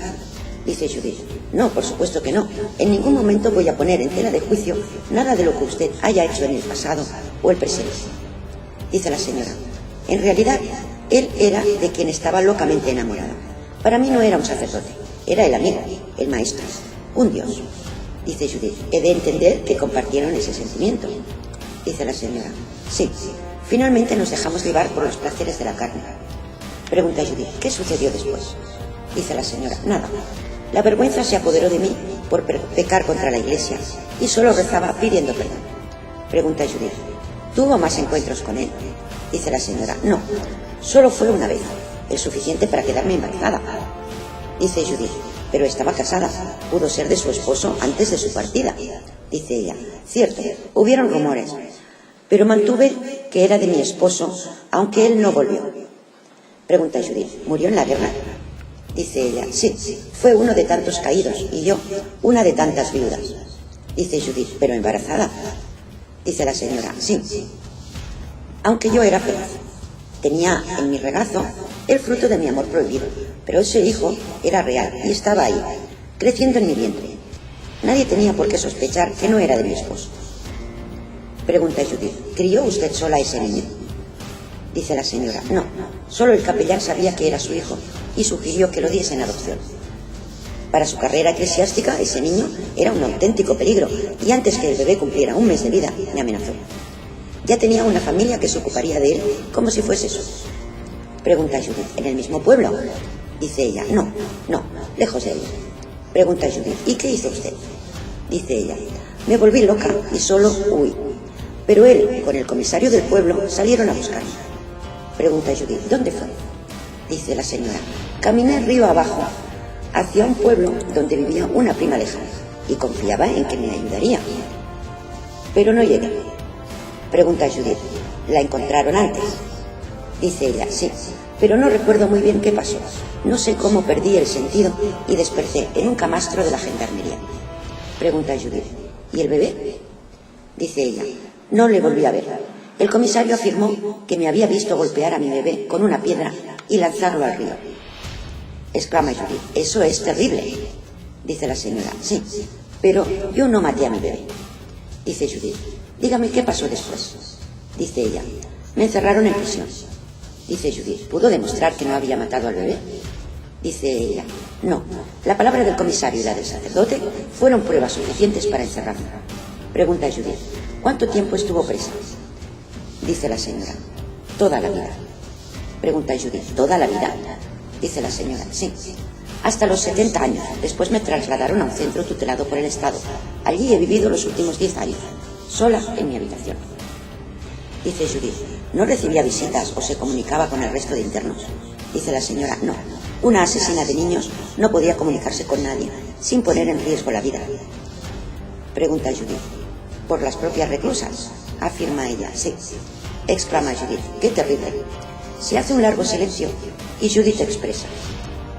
dice Judith. No, por supuesto que no. En ningún momento voy a poner en tela de juicio nada de lo que usted haya hecho en el pasado o el presente. Dice la señora. En realidad, él era de quien estaba locamente enamorada. Para mí no era un sacerdote, era el amigo, el maestro, un dios. Dice Judith, he de entender que compartieron ese sentimiento. Dice la señora, sí, finalmente nos dejamos llevar por los placeres de la carne. Pregunta Judith, ¿qué sucedió después? Dice la señora, nada. La vergüenza se apoderó de mí por pecar contra la iglesia y solo rezaba pidiendo perdón. Pregunta Judith, ¿tuvo más encuentros con él? Dice la señora, no, solo fue una vez, el suficiente para quedarme embarazada. Dice Judith, pero estaba casada, pudo ser de su esposo antes de su partida. Dice ella, cierto, hubieron rumores, pero mantuve que era de mi esposo, aunque él no volvió. Pregunta Judith, ¿murió en la guerra? Dice ella, sí, fue uno de tantos caídos y yo, una de tantas viudas. Dice Judith, pero embarazada. Dice la señora, sí, aunque yo era feliz. Tenía en mi regazo el fruto de mi amor prohibido, pero ese hijo era real y estaba ahí, creciendo en mi vientre. Nadie tenía por qué sospechar que no era de mi esposo. Pregunta Judith, ¿crió usted sola a ese niño? Dice la señora, no, solo el capellán sabía que era su hijo y sugirió que lo diese en adopción. Para su carrera eclesiástica, ese niño era un auténtico peligro y antes que el bebé cumpliera un mes de vida, me amenazó. Ya tenía una familia que se ocuparía de él como si fuese su. Pregunta Judith, ¿en el mismo pueblo? Dice ella, no, lejos de él. Pregunta Judith, ¿y qué hizo usted? Dice ella, me volví loca y solo huí. Pero él, con el comisario del pueblo, salieron a buscarme. Pregunta Judith, ¿dónde fue? Dice la señora, caminé río abajo hacia un pueblo donde vivía una prima lejana y confiaba en que me ayudaría. Pero no llegué. Pregunta Judith, ¿la encontraron antes? Dice ella, sí, pero no recuerdo muy bien qué pasó. No sé cómo perdí el sentido y desperté en un camastro de la gendarmería. Pregunta Judith, ¿y el bebé? Dice ella, no le volví a ver. El comisario afirmó que me había visto golpear a mi bebé con una piedra y lanzarlo al río. Exclama Judith, eso es terrible. Dice la señora, sí, pero yo no maté a mi bebé. Dice Judith, dígame qué pasó después. Dice ella, me encerraron en prisión. Dice Judith, ¿pudo demostrar que no había matado al bebé? Dice ella, no, la palabra del comisario y la del sacerdote fueron pruebas suficientes para encerrarme. Pregunta Judith, ¿cuánto tiempo estuvo presa? Dice la señora, toda la vida. Pregunta Judith, ¿toda la vida? Dice la señora, sí, hasta los 70 años. Después me trasladaron a un centro tutelado por el Estado. Allí he vivido los últimos 10 años, sola en mi habitación. Dice Judith, ¿no recibía visitas o se comunicaba con el resto de internos? Dice la señora, no, una asesina de niños no podía comunicarse con nadie sin poner en riesgo la vida. Pregunta Judith, ¿por las propias reclusas? Afirma ella, sí. Exclama Judith, qué terrible. Se hace un largo silencio y Judith expresa,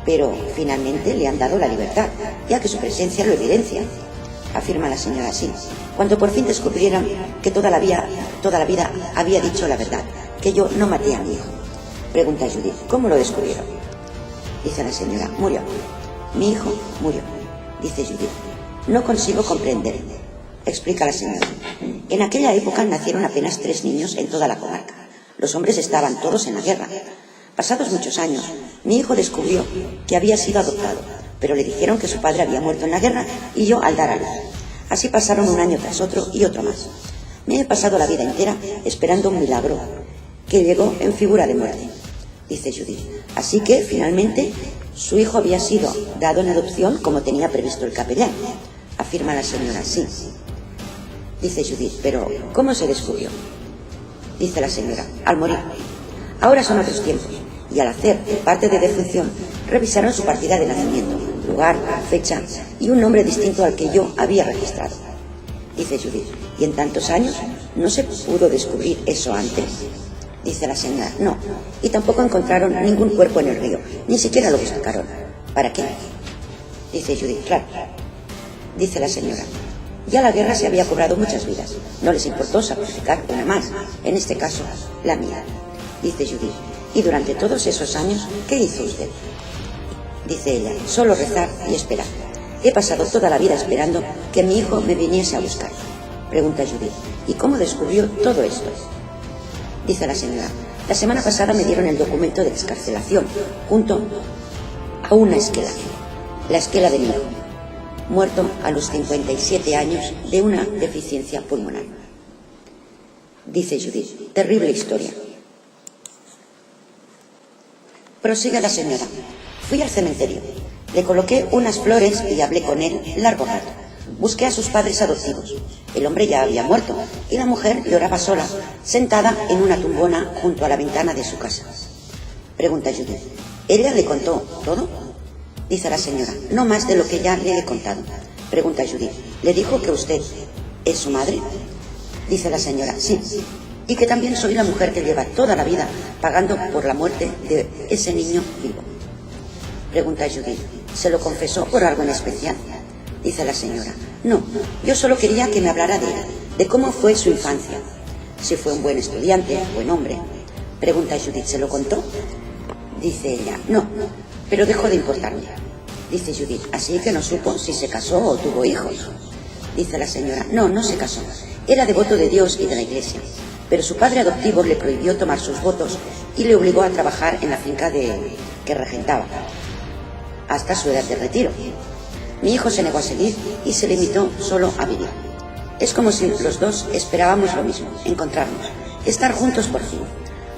pero finalmente le han dado la libertad, ya que su presencia lo evidencia. Afirma la señora, sí, cuando por fin descubrieron que toda la vida había dicho la verdad, que yo no maté a mi hijo. Pregunta Judith, ¿cómo lo descubrieron? Dice la señora, murió. Mi hijo murió. Dice Judith, no consigo comprender. Explica la señora. En aquella época nacieron apenas 3 niños en toda la comarca. Los hombres estaban todos en la guerra. Pasados muchos años, mi hijo descubrió que había sido adoptado, pero le dijeron que su padre había muerto en la guerra y yo al dar a luz. Así pasaron un año tras otro y otro más. Me he pasado la vida entera esperando un milagro que llegó en figura de muerte. Dice Judith. Así que, finalmente, su hijo había sido dado en adopción como tenía previsto el capellán. Afirma la señora, sí. Dice Judith, pero ¿cómo se descubrió? Dice la señora, al morir. Ahora son otros tiempos, y al hacer el parte de defunción, revisaron su partida de nacimiento, lugar, fecha y un nombre distinto al que yo había registrado. Dice Judith, ¿y en tantos años no se pudo descubrir eso antes? Dice la señora, no, y tampoco encontraron ningún cuerpo en el río, ni siquiera lo buscaron. ¿Para qué? Dice Judith, claro. Dice la señora, ya la guerra se había cobrado muchas vidas, no les importó sacrificar una más, en este caso, la mía. Dice Judith, y durante todos esos años, ¿qué hizo usted? Dice ella, solo rezar y esperar. He pasado toda la vida esperando que mi hijo me viniese a buscar. Pregunta Judith, ¿y cómo descubrió todo esto? Dice la señora: la semana pasada me dieron el documento de excarcelación, junto a una esquela, la esquela de mi hijo, muerto a los 57 años de una deficiencia pulmonar. Dice Judith: terrible historia. Prosigue la señora: fui al cementerio, le coloqué unas flores y hablé con él largo rato. Busqué a sus padres adoptivos. El hombre ya había muerto y la mujer lloraba sola, sentada en una tumbona junto a la ventana de su casa. Pregunta Judith: ¿ella le contó todo? Dice la señora: no más de lo que ya le he contado. Pregunta Judith: ¿le dijo que usted es su madre? Dice la señora: sí, y que también soy la mujer que lleva toda la vida pagando por la muerte de ese niño vivo. Pregunta Judith: ¿se lo confesó por algo en especial? Dice la señora: no, yo solo quería que me hablara de él, de cómo fue su infancia, si fue un buen estudiante, buen hombre. Pregunta Judith: ¿se lo contó? Dice ella: no, pero dejó de importarme. Dice Judith: así que no supo si se casó o tuvo hijos. Dice la señora: no, no se casó. Era devoto de Dios y de la iglesia, pero su padre adoptivo le prohibió tomar sus votos y le obligó a trabajar en la finca que regentaba hasta su edad de retiro. Mi hijo se negó a seguir y se limitó solo a vivir. Es como si los dos esperábamos lo mismo: encontrarnos, estar juntos por fin.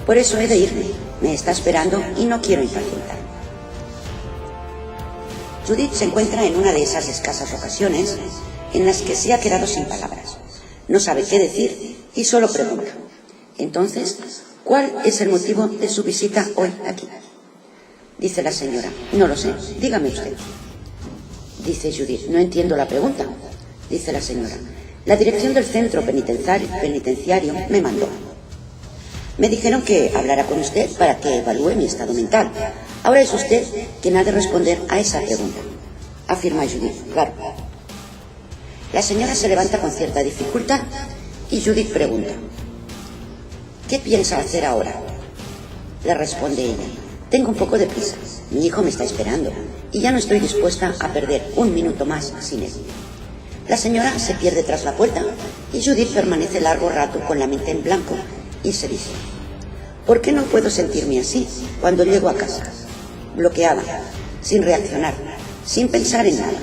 Por eso he de irme, me está esperando y no quiero impacientarme. Judith se encuentra en una de esas escasas ocasiones en las que se ha quedado sin palabras. No sabe qué decir y solo pregunta: entonces, ¿cuál es el motivo de su visita hoy aquí? Dice la señora: no lo sé, dígame usted. Dice Judith: no entiendo la pregunta. Dice la señora: la dirección del centro penitenciario me mandó. Me dijeron que hablara con usted para que evalúe mi estado mental. Ahora es usted quien ha de responder a esa pregunta. Afirma Judith: claro. La señora se levanta con cierta dificultad y Judith pregunta: ¿qué piensa hacer ahora? Le responde ella: tengo un poco de prisa. Mi hijo me está esperando y ya no estoy dispuesta a perder un minuto más sin él. La señora se pierde tras la puerta y Judith permanece largo rato con la mente en blanco y se dice: ¿por qué no puedo sentirme así cuando llego a casa? Bloqueada, sin reaccionar, sin pensar en nada.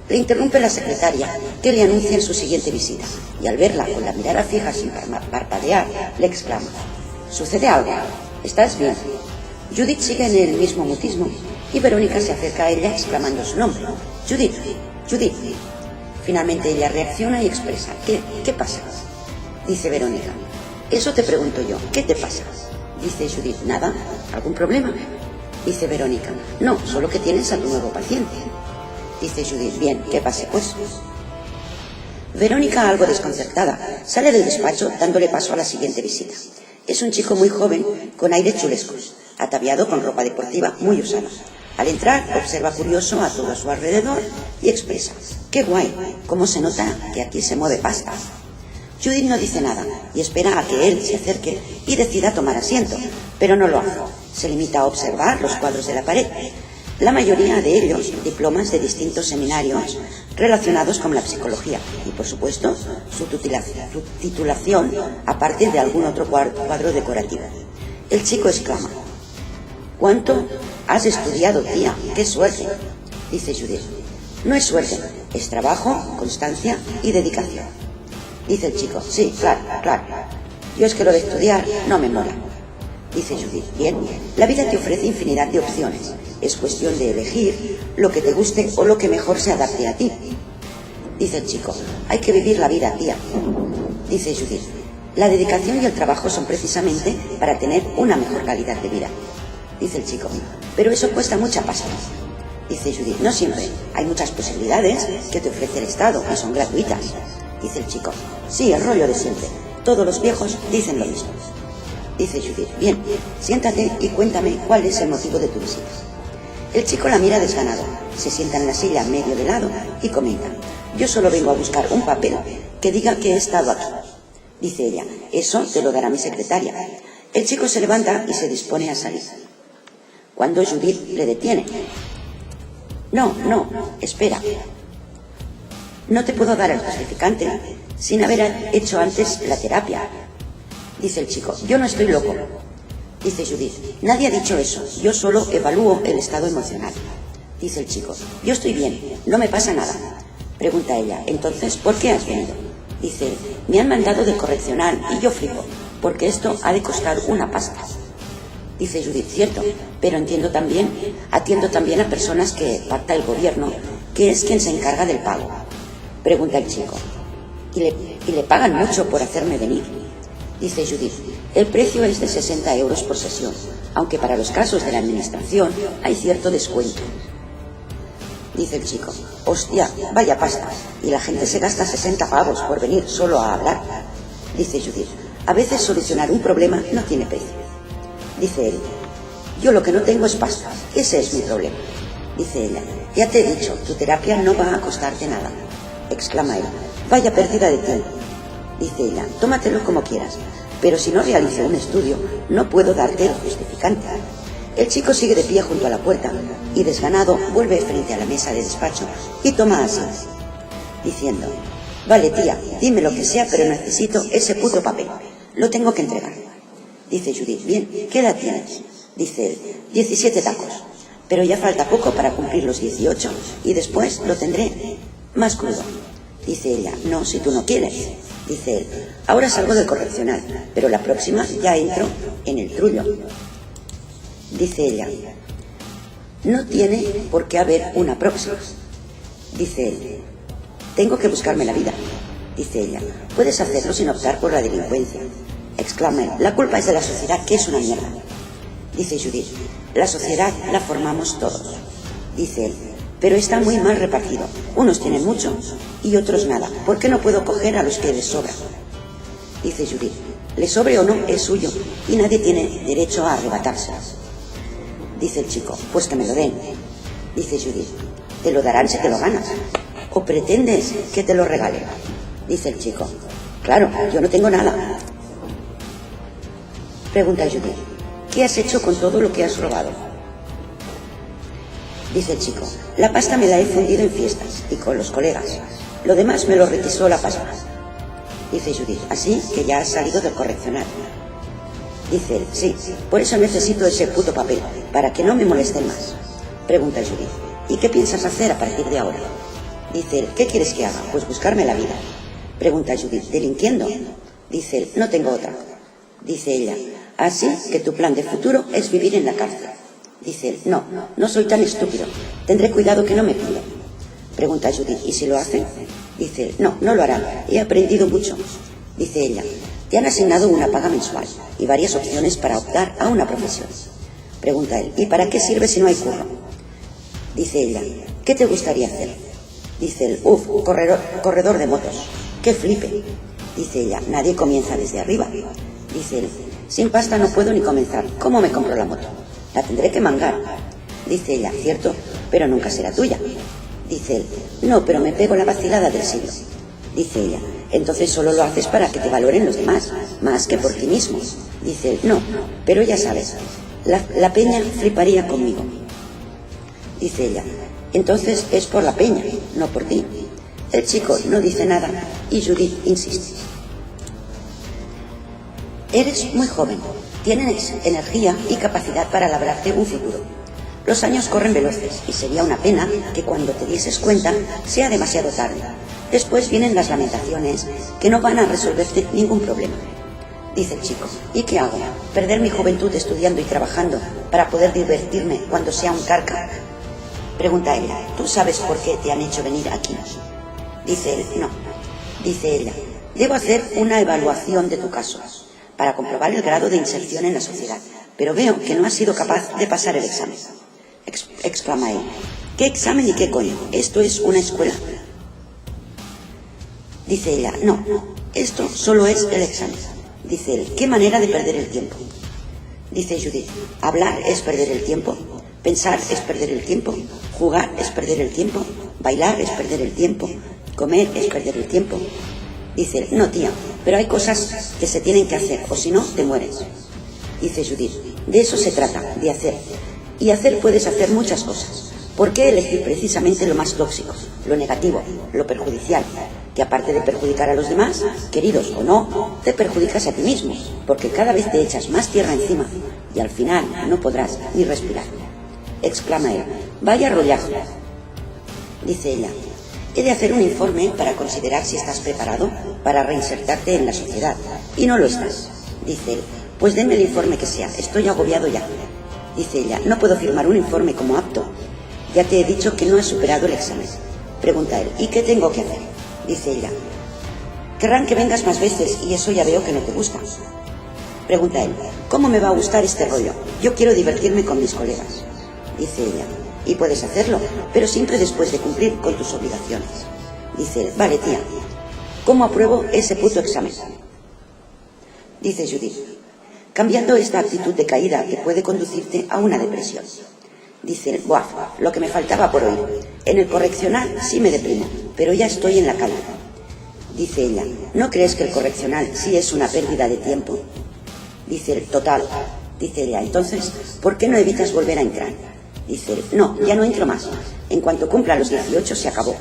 Le interrumpe la secretaria, que le anuncia en su siguiente visita, y al verla con la mirada fija sin parpadear, le exclama: ¿sucede algo? ¿Estás bien? Judith sigue en el mismo mutismo y Verónica se acerca a ella exclamando su nombre: Judith, Judith. Finalmente ella reacciona y expresa: ¿Qué pasa? Dice Verónica: eso te pregunto yo, ¿qué te pasa? Dice Judith: nada, ¿algún problema? Dice Verónica: no, solo que tienes a tu nuevo paciente. Dice Judith: bien, ¿qué pasa pues? Verónica, algo desconcertada, sale del despacho dándole paso a la siguiente visita. Es un chico muy joven, con aire chulesco, ataviado con ropa deportiva muy usada. Al entrar, observa curioso a todo a su alrededor y expresa: ¡qué guay! ¿Cómo se nota que aquí se mueve pasta? Judith no dice nada y espera a que él se acerque y decida tomar asiento, pero no lo hace. Se limita a observar los cuadros de la pared, la mayoría de ellos diplomas de distintos seminarios relacionados con la psicología y, por supuesto, su titulación, aparte de algún otro cuadro decorativo. El chico exclama: ¿cuánto has estudiado, tía? ¡Qué suerte! Dice Judith: no es suerte, es trabajo, constancia y dedicación. Dice el chico: sí, claro. Yo es que lo de estudiar no me mola. Dice Judith: bien, la vida te ofrece infinidad de opciones. Es cuestión de elegir lo que te guste o lo que mejor se adapte a ti. Dice el chico: hay que vivir la vida, tía. Dice Judith: la dedicación y el trabajo son precisamente para tener una mejor calidad de vida. Dice el chico: pero eso cuesta mucha pasta. Dice Judith: no siempre, hay muchas posibilidades que te ofrece el Estado y son gratuitas. Dice el chico: sí, el rollo de siempre, todos los viejos dicen lo mismo. Dice Judith: bien, siéntate y cuéntame cuál es el motivo de tu visita. El chico la mira desganado, se sienta en la silla medio de lado y comenta: yo solo vengo a buscar un papel que diga que he estado aquí. Dice ella: eso te lo dará mi secretaria. El chico se levanta y se dispone a salir, cuando Judith le detiene. No, espera. No te puedo dar el justificante sin haber hecho antes la terapia. Dice el chico, yo no estoy loco. Dice Judith, nadie ha dicho eso, yo solo evalúo el estado emocional. Dice el chico, yo estoy bien, no me pasa nada. Pregunta ella, entonces, ¿por qué has venido? Dice, me han mandado de correccional y yo flipo, porque esto ha de costar una pasta. Dice Judith, cierto, pero atiendo también a personas que pacta el gobierno, que es quien se encarga del pago. Pregunta el chico, ¿y le pagan mucho por hacerme venir? Dice Judith, el precio es de 60 euros por sesión, aunque para los casos de la administración hay cierto descuento. Dice el chico, hostia, vaya pasta, y la gente se gasta 60 pavos por venir solo a hablar. Dice Judith, a veces solucionar un problema no tiene precio. Dice él, yo lo que no tengo es pasta, ese es mi problema. Dice ella, ya te he dicho, tu terapia no va a costarte nada. Exclama él, vaya pérdida de tiempo. Dice ella, tómatelo como quieras, pero si no realizo un estudio, no puedo darte el justificante. El chico sigue de pie junto a la puerta y desganado vuelve frente a la mesa de despacho y toma asiento, diciendo, vale tía, dime lo que sea, pero necesito ese puto papel, lo tengo que entregar. Dice Judith, bien, ¿qué edad tienes? Dice él, 17 tacos, pero ya falta poco para cumplir los 18 y después lo tendré más crudo. Dice ella, no, si tú no quieres. Dice él, ahora salgo del correccional, pero la próxima ya entro en el trullo. Dice ella, no tiene por qué haber una próxima. Dice él, tengo que buscarme la vida. Dice ella, puedes hacerlo sin optar por la delincuencia. Exclama él, la culpa es de la sociedad, que es una mierda. Dice Judith, la sociedad la formamos todos. Dice él, pero está muy mal repartido. Unos tienen mucho y otros nada. ¿Por qué no puedo coger a los que les sobra? Dice Judith, le sobre o no es suyo y nadie tiene derecho a arrebatárselo. Dice el chico, pues que me lo den. Dice Judith, te lo darán si te lo ganas. ¿O pretendes que te lo regalen? Dice el chico, claro, yo no tengo nada. Pregunta Judith, ¿qué has hecho con todo lo que has robado? Dice el chico, la pasta me la he fundido en fiestas y con los colegas. Lo demás me lo requisó la pasma. Dice Judith, así que ya has salido del correccional. Dice él, sí, por eso necesito ese puto papel, para que no me molesten más. Pregunta Judith, ¿y qué piensas hacer a partir de ahora? Dice él, ¿qué quieres que haga? Pues buscarme la vida. Pregunta Judith, ¿delinquiendo? Dice él, no tengo otra. Dice ella, así que tu plan de futuro es vivir en la cárcel. Dice él, no, no soy tan estúpido, tendré cuidado que no me pillen. Pregunta Judith, ¿y si lo hacen? Dice él, no, no lo harán, he aprendido mucho. Dice ella, te han asignado una paga mensual y varias opciones para optar a una profesión. Pregunta él, ¿y para qué sirve si no hay curro? Dice ella, ¿qué te gustaría hacer? Dice él, corredor de motos, qué flipe. Dice ella, nadie comienza desde arriba. Dice él, sin pasta no puedo ni comenzar, ¿cómo me compro la moto? La tendré que mangar. Dice ella, cierto, pero nunca será tuya. Dice él, no, pero me pego la vacilada del siglo. Dice ella, entonces solo lo haces para que te valoren los demás, más que por ti mismo. Dice él, no, pero ya sabes, la peña fliparía conmigo. Dice ella, entonces es por la peña, no por ti. El chico no dice nada y Judith insiste. Eres muy joven, tienes energía y capacidad para labrarte un futuro. Los años corren veloces y sería una pena que cuando te dieses cuenta sea demasiado tarde. Después vienen las lamentaciones que no van a resolverte ningún problema. Dice el chico, ¿y qué hago? ¿Perder mi juventud estudiando y trabajando para poder divertirme cuando sea un carca? Pregunta ella, ¿tú sabes por qué te han hecho venir aquí? Dice él, no. Dice ella, debo hacer una evaluación de tu caso para comprobar el grado de inserción en la sociedad, pero veo que no has sido capaz de pasar el examen. Exclama él, ¿qué examen y qué coño? Esto es una escuela. Dice ella, no, esto solo es el examen. Dice él, ¿qué manera de perder el tiempo? Dice Judith, hablar es perder el tiempo, pensar es perder el tiempo, jugar es perder el tiempo, bailar es perder el tiempo, comer es perder el tiempo. Dice él, no tía, pero hay cosas que se tienen que hacer, o si no, te mueres. Dice Judith, de eso se trata, de hacer. Y hacer puedes hacer muchas cosas. ¿Por qué elegir precisamente lo más tóxico, lo negativo, lo perjudicial? que aparte de perjudicar a los demás, queridos o no, te perjudicas a ti mismo, porque cada vez te echas más tierra encima y al final no podrás ni respirar. Exclama él, vaya rollazo. Dice ella, he de hacer un informe para considerar si estás preparado para reinsertarte en la sociedad, y no lo estás. Dice él, pues denme el informe que sea, estoy agobiado ya. Dice ella, no puedo firmar un informe como apto, ya te he dicho que no has superado el examen. Pregunta él, ¿y qué tengo que hacer? Dice ella, querrán que vengas más veces y eso ya veo que no te gusta. Pregunta él, ¿cómo me va a gustar este rollo? Yo quiero divertirme con mis colegas. Dice ella, y puedes hacerlo, pero siempre después de cumplir con tus obligaciones. Dice él, vale tía, ¿cómo apruebo ese puto examen? Dice Judith, cambiando esta actitud de caída que puede conducirte a una depresión. Dice él, buah, lo que me faltaba por oír. En el correccional sí me deprimo, pero ya estoy en la calle. Dice ella, ¿no crees que el correccional sí es una pérdida de tiempo? Dice él, total. Dice ella, entonces, ¿por qué no evitas volver a entrar? Dice él, no, ya no entro más. En cuanto cumpla los 18 se acabó.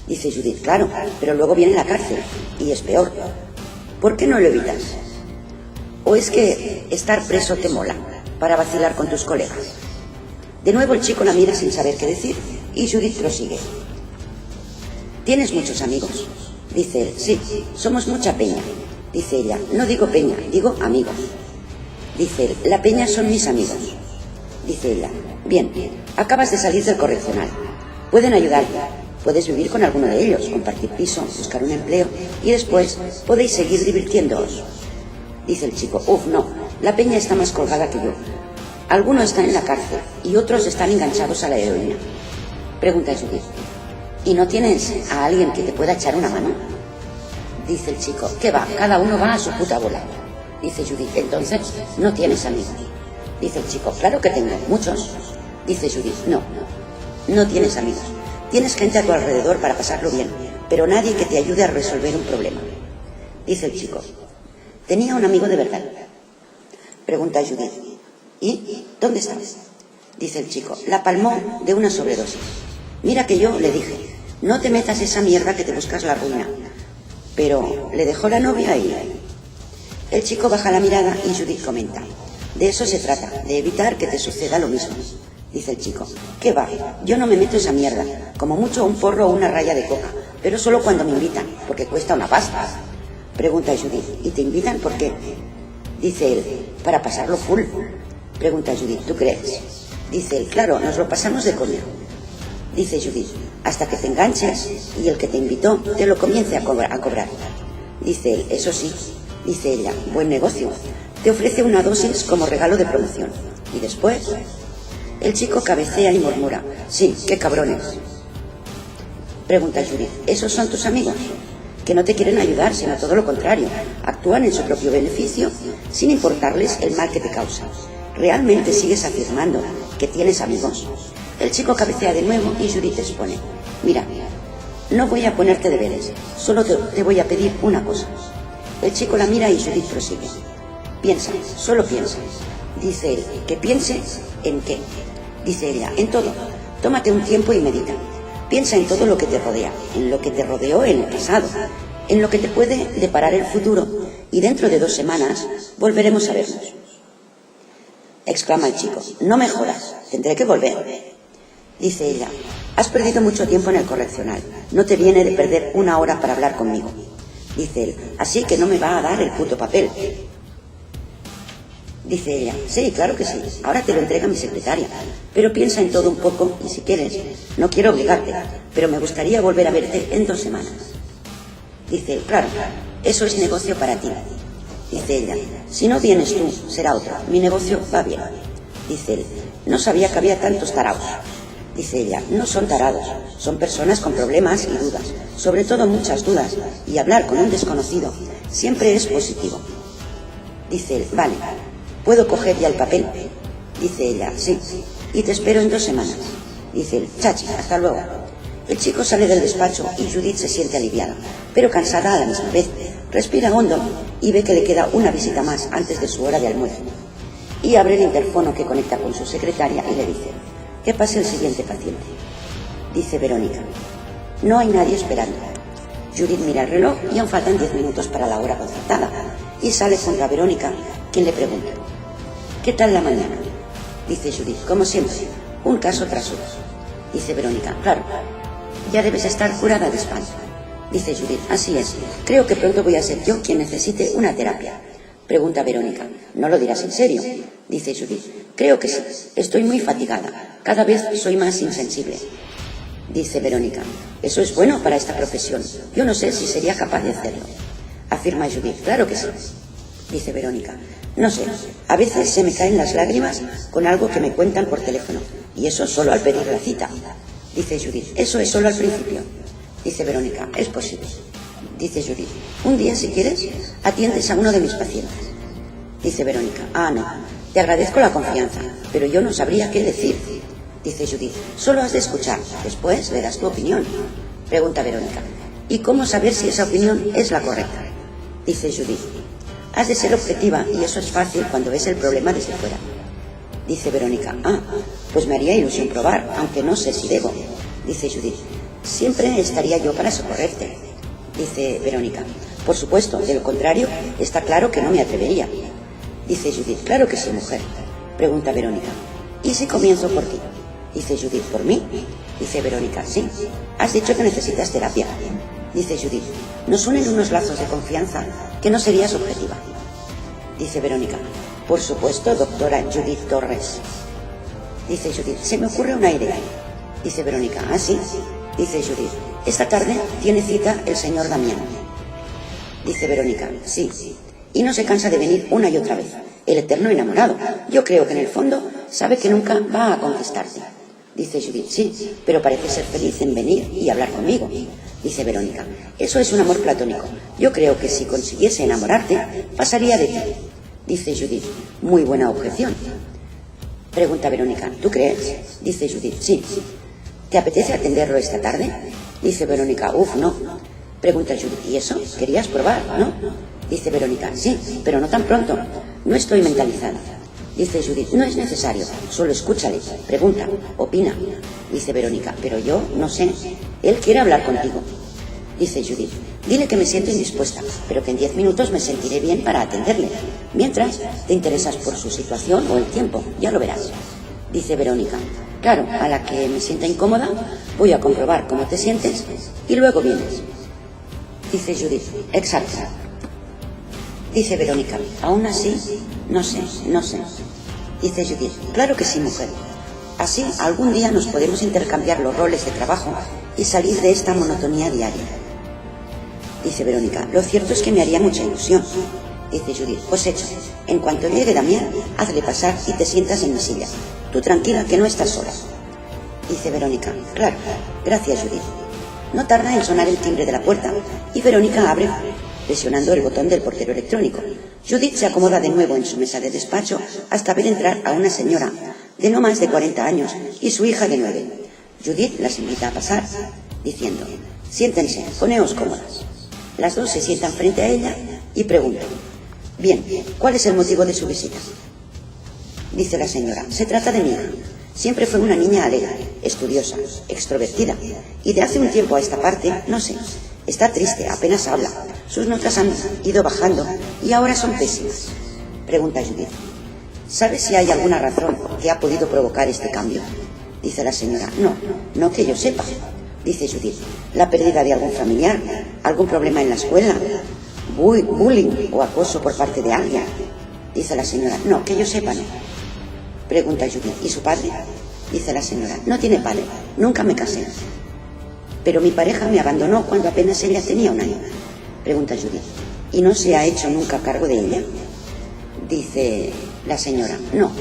Dice Judith, claro, pero luego viene la cárcel, y es peor. ¿Por qué no lo evitas? ¿O es que estar preso te mola, para vacilar con tus colegas? De nuevo el chico la mira sin saber qué decir, y Judith prosigue. ¿Tienes muchos amigos? Dice él, sí, somos mucha peña. Dice ella, no digo peña, digo amigos. Dice él, la peña son mis amigos. Dice ella, bien, acabas de salir del correccional. Pueden ayudarte. Puedes vivir con alguno de ellos, compartir piso, buscar un empleo, y después podéis seguir divirtiéndoos. Dice el chico, no, la peña está más colgada que yo. Algunos están en la cárcel y otros están enganchados a la heroína. Pregunta Judith, ¿y no tienes a alguien que te pueda echar una mano? Dice el chico, ¿qué va? Cada uno va a su puta bola. Dice Judith, entonces no tienes amigos. Dice el chico, claro que tengo, muchos. Dice Judith, no tienes amigos. Tienes gente a tu alrededor para pasarlo bien, pero nadie que te ayude a resolver un problema. Dice el chico, tenía un amigo de verdad. Pregunta Judith, ¿y dónde está? Dice el chico, la palmó de una sobredosis. Mira que yo le dije, no te metas esa mierda que te buscas la ruina. Pero le dejó la novia y... El chico baja la mirada y Judith comenta, de eso se trata, de evitar que te suceda lo mismo. Dice el chico, ¿qué va? Yo no me meto esa mierda, como mucho un porro o una raya de coca, pero solo cuando me invitan, porque cuesta una pasta. Pregunta Judith, ¿y te invitan por qué? Dice él, para pasarlo full. Pregunta Judith, ¿tú crees? Dice él, claro, nos lo pasamos de coña. Dice Judith, hasta que te enganches y el que te invitó te lo comience a cobrar. Dice él, eso sí. Dice ella, buen negocio. Te ofrece una dosis como regalo de promoción. Y después, el chico cabecea y murmura, sí, qué cabrones. Pregunta Judith, ¿esos son tus amigos? Que no te quieren ayudar, sino todo lo contrario. Actúan en su propio beneficio sin importarles el mal que te causa. ¿Realmente sigues afirmando que tienes amigos? El chico cabecea de nuevo y Judith expone, mira, no voy a ponerte deberes, solo te voy a pedir una cosa. El chico la mira y Judith prosigue. Piensa, solo piensa. Dice él, que pienses en qué. Dice ella, en todo. Tómate un tiempo y medita. Piensa en todo lo que te rodea, en lo que te rodeó en el pasado, en lo que te puede deparar el futuro, y dentro de 2 semanas volveremos a vernos. Exclama el chico, no me jodas, tendré que volver. Dice ella, has perdido mucho tiempo en el correccional, no te viene de perder 1 hora para hablar conmigo. Dice él, así que no me va a dar el puto papel. Dice ella, sí, claro que sí, ahora te lo entrega mi secretaria, pero piensa en todo un poco y si quieres, no quiero obligarte, pero me gustaría volver a verte en 2 semanas. Dice él, claro, eso es negocio para ti. Dice ella, si no vienes tú, será otro, mi negocio va bien. Dice él, no sabía que había tantos tarados. Dice ella, no son tarados, son personas con problemas y dudas, sobre todo muchas dudas, y hablar con un desconocido siempre es positivo. Dice él, vale, ¿puedo coger ya el papel? Dice ella, sí, y te espero en 2 semanas. Dice él, chachi, hasta luego. El chico sale del despacho y Judith se siente aliviada, pero cansada a la misma vez. Respira hondo y ve que le queda una visita más antes de su hora de almuerzo. Y abre el interfono que conecta con su secretaria y le dice, que pase el siguiente paciente. Dice Verónica, no hay nadie esperando. Judith mira el reloj y aún faltan 10 minutos para la hora concertada y sale junto a Verónica, quien le pregunta: ¿qué tal la mañana? Dice Judith: como siempre, un caso tras otro. Dice Verónica: claro, ya debes estar curada de espalda. Dice Judith: así es, creo que pronto voy a ser yo quien necesite una terapia. Pregunta Verónica: ¿no lo dirás en serio? Dice Judith: creo que sí, estoy muy fatigada, cada vez soy más insensible. Dice Verónica: eso es bueno para esta profesión, yo no sé si sería capaz de hacerlo. Afirma Judith: claro que sí. Dice Verónica: no sé, a veces se me caen las lágrimas con algo que me cuentan por teléfono, y eso solo al pedir la cita. Dice Judith: eso es solo al principio. Dice Verónica: es posible. Dice Judith: un día, si quieres, atiendes a uno de mis pacientes. Dice Verónica: ah, no, te agradezco la confianza, pero yo no sabría qué decir. Dice Judith: solo has de escuchar, después le das tu opinión. Pregunta Verónica: ¿y cómo saber si esa opinión es la correcta? Dice Judith: has de ser objetiva, y eso es fácil cuando ves el problema desde fuera. Dice Verónica: ah, pues me haría ilusión probar, aunque no sé si debo. Dice Judith: siempre estaría yo para socorrerte. Dice Verónica: por supuesto, de lo contrario, está claro que no me atrevería. Dice Judith: claro que sí, mujer. Pregunta Verónica: ¿y si comienzo por ti? Dice Judith: ¿por mí? Dice Verónica: sí, has dicho que necesitas terapia. Dice Judith: nos unen unos lazos de confianza que no serías objetiva. Dice Verónica: por supuesto, doctora Judith Torres. Dice Judith: se me ocurre una idea. Dice Verónica: ¿ah, sí? Dice Judith: esta tarde tiene cita el señor Damián. Dice Verónica: sí, y no se cansa de venir una y otra vez, el eterno enamorado. Yo creo que en el fondo sabe que nunca va a conquistarte. Dice Judith: sí, pero parece ser feliz en venir y hablar conmigo. Dice Verónica: eso es un amor platónico. Yo creo que si consiguiese enamorarte, pasaría de ti. Dice Judith: muy buena objeción. Pregunta Verónica: ¿tú crees? Dice Judith: sí. ¿Te apetece atenderlo esta tarde? Dice Verónica: no. Pregunta Judith: ¿y eso? ¿Querías probar, no? Dice Verónica: sí, pero no tan pronto. No estoy mentalizada. Dice Judith: no es necesario, solo escúchale, pregunta, opina. Dice Verónica: pero yo no sé, él quiere hablar contigo. Dice Judith: dile que me siento indispuesta, pero que en 10 minutos me sentiré bien para atenderle. Mientras, te interesas por su situación o el tiempo, ya lo verás. Dice Verónica: claro, a la que me sienta incómoda, voy a comprobar cómo te sientes y luego vienes. Dice Judith: exacto. Dice Verónica: aún así, no sé. Dice Judith: claro que sí, mujer. Así, algún día nos podemos intercambiar los roles de trabajo y salir de esta monotonía diaria. Dice Verónica: lo cierto es que me haría mucha ilusión. Dice Judith: pues hecho, en cuanto llegue Damián, hazle pasar y te sientas en mi silla. Tú tranquila, que no estás sola. Dice Verónica: claro, gracias, Judith. No tarda en sonar el timbre de la puerta y Verónica abre presionando el botón del portero electrónico. Judith se acomoda de nuevo en su mesa de despacho hasta ver entrar a una señora de no más de 40 años y su hija de 9. Judith las invita a pasar, diciendo: siéntense, poneos cómodas. Las dos se sientan frente a ella y preguntan: bien, ¿cuál es el motivo de su visita? Dice la señora: se trata de mi hija. Siempre fue una niña alegre, estudiosa, extrovertida, y de hace un tiempo a esta parte, no sé, está triste, apenas habla. Sus notas han ido bajando y ahora son pésimas. Pregunta Judith: ¿sabes si hay alguna razón que ha podido provocar este cambio? Dice la señora: no que yo sepa. Dice Judith: la pérdida de algún familiar, algún problema en la escuela, bullying o acoso por parte de alguien. Dice la señora: no, que yo sepa, no. Pregunta Judith: ¿y su padre? Dice la señora: no tiene padre, nunca me casé. Pero mi pareja me abandonó cuando apenas ella tenía 1 año. Pregunta Judith: ¿y no se ha hecho nunca cargo de ella? Dice la señora: no,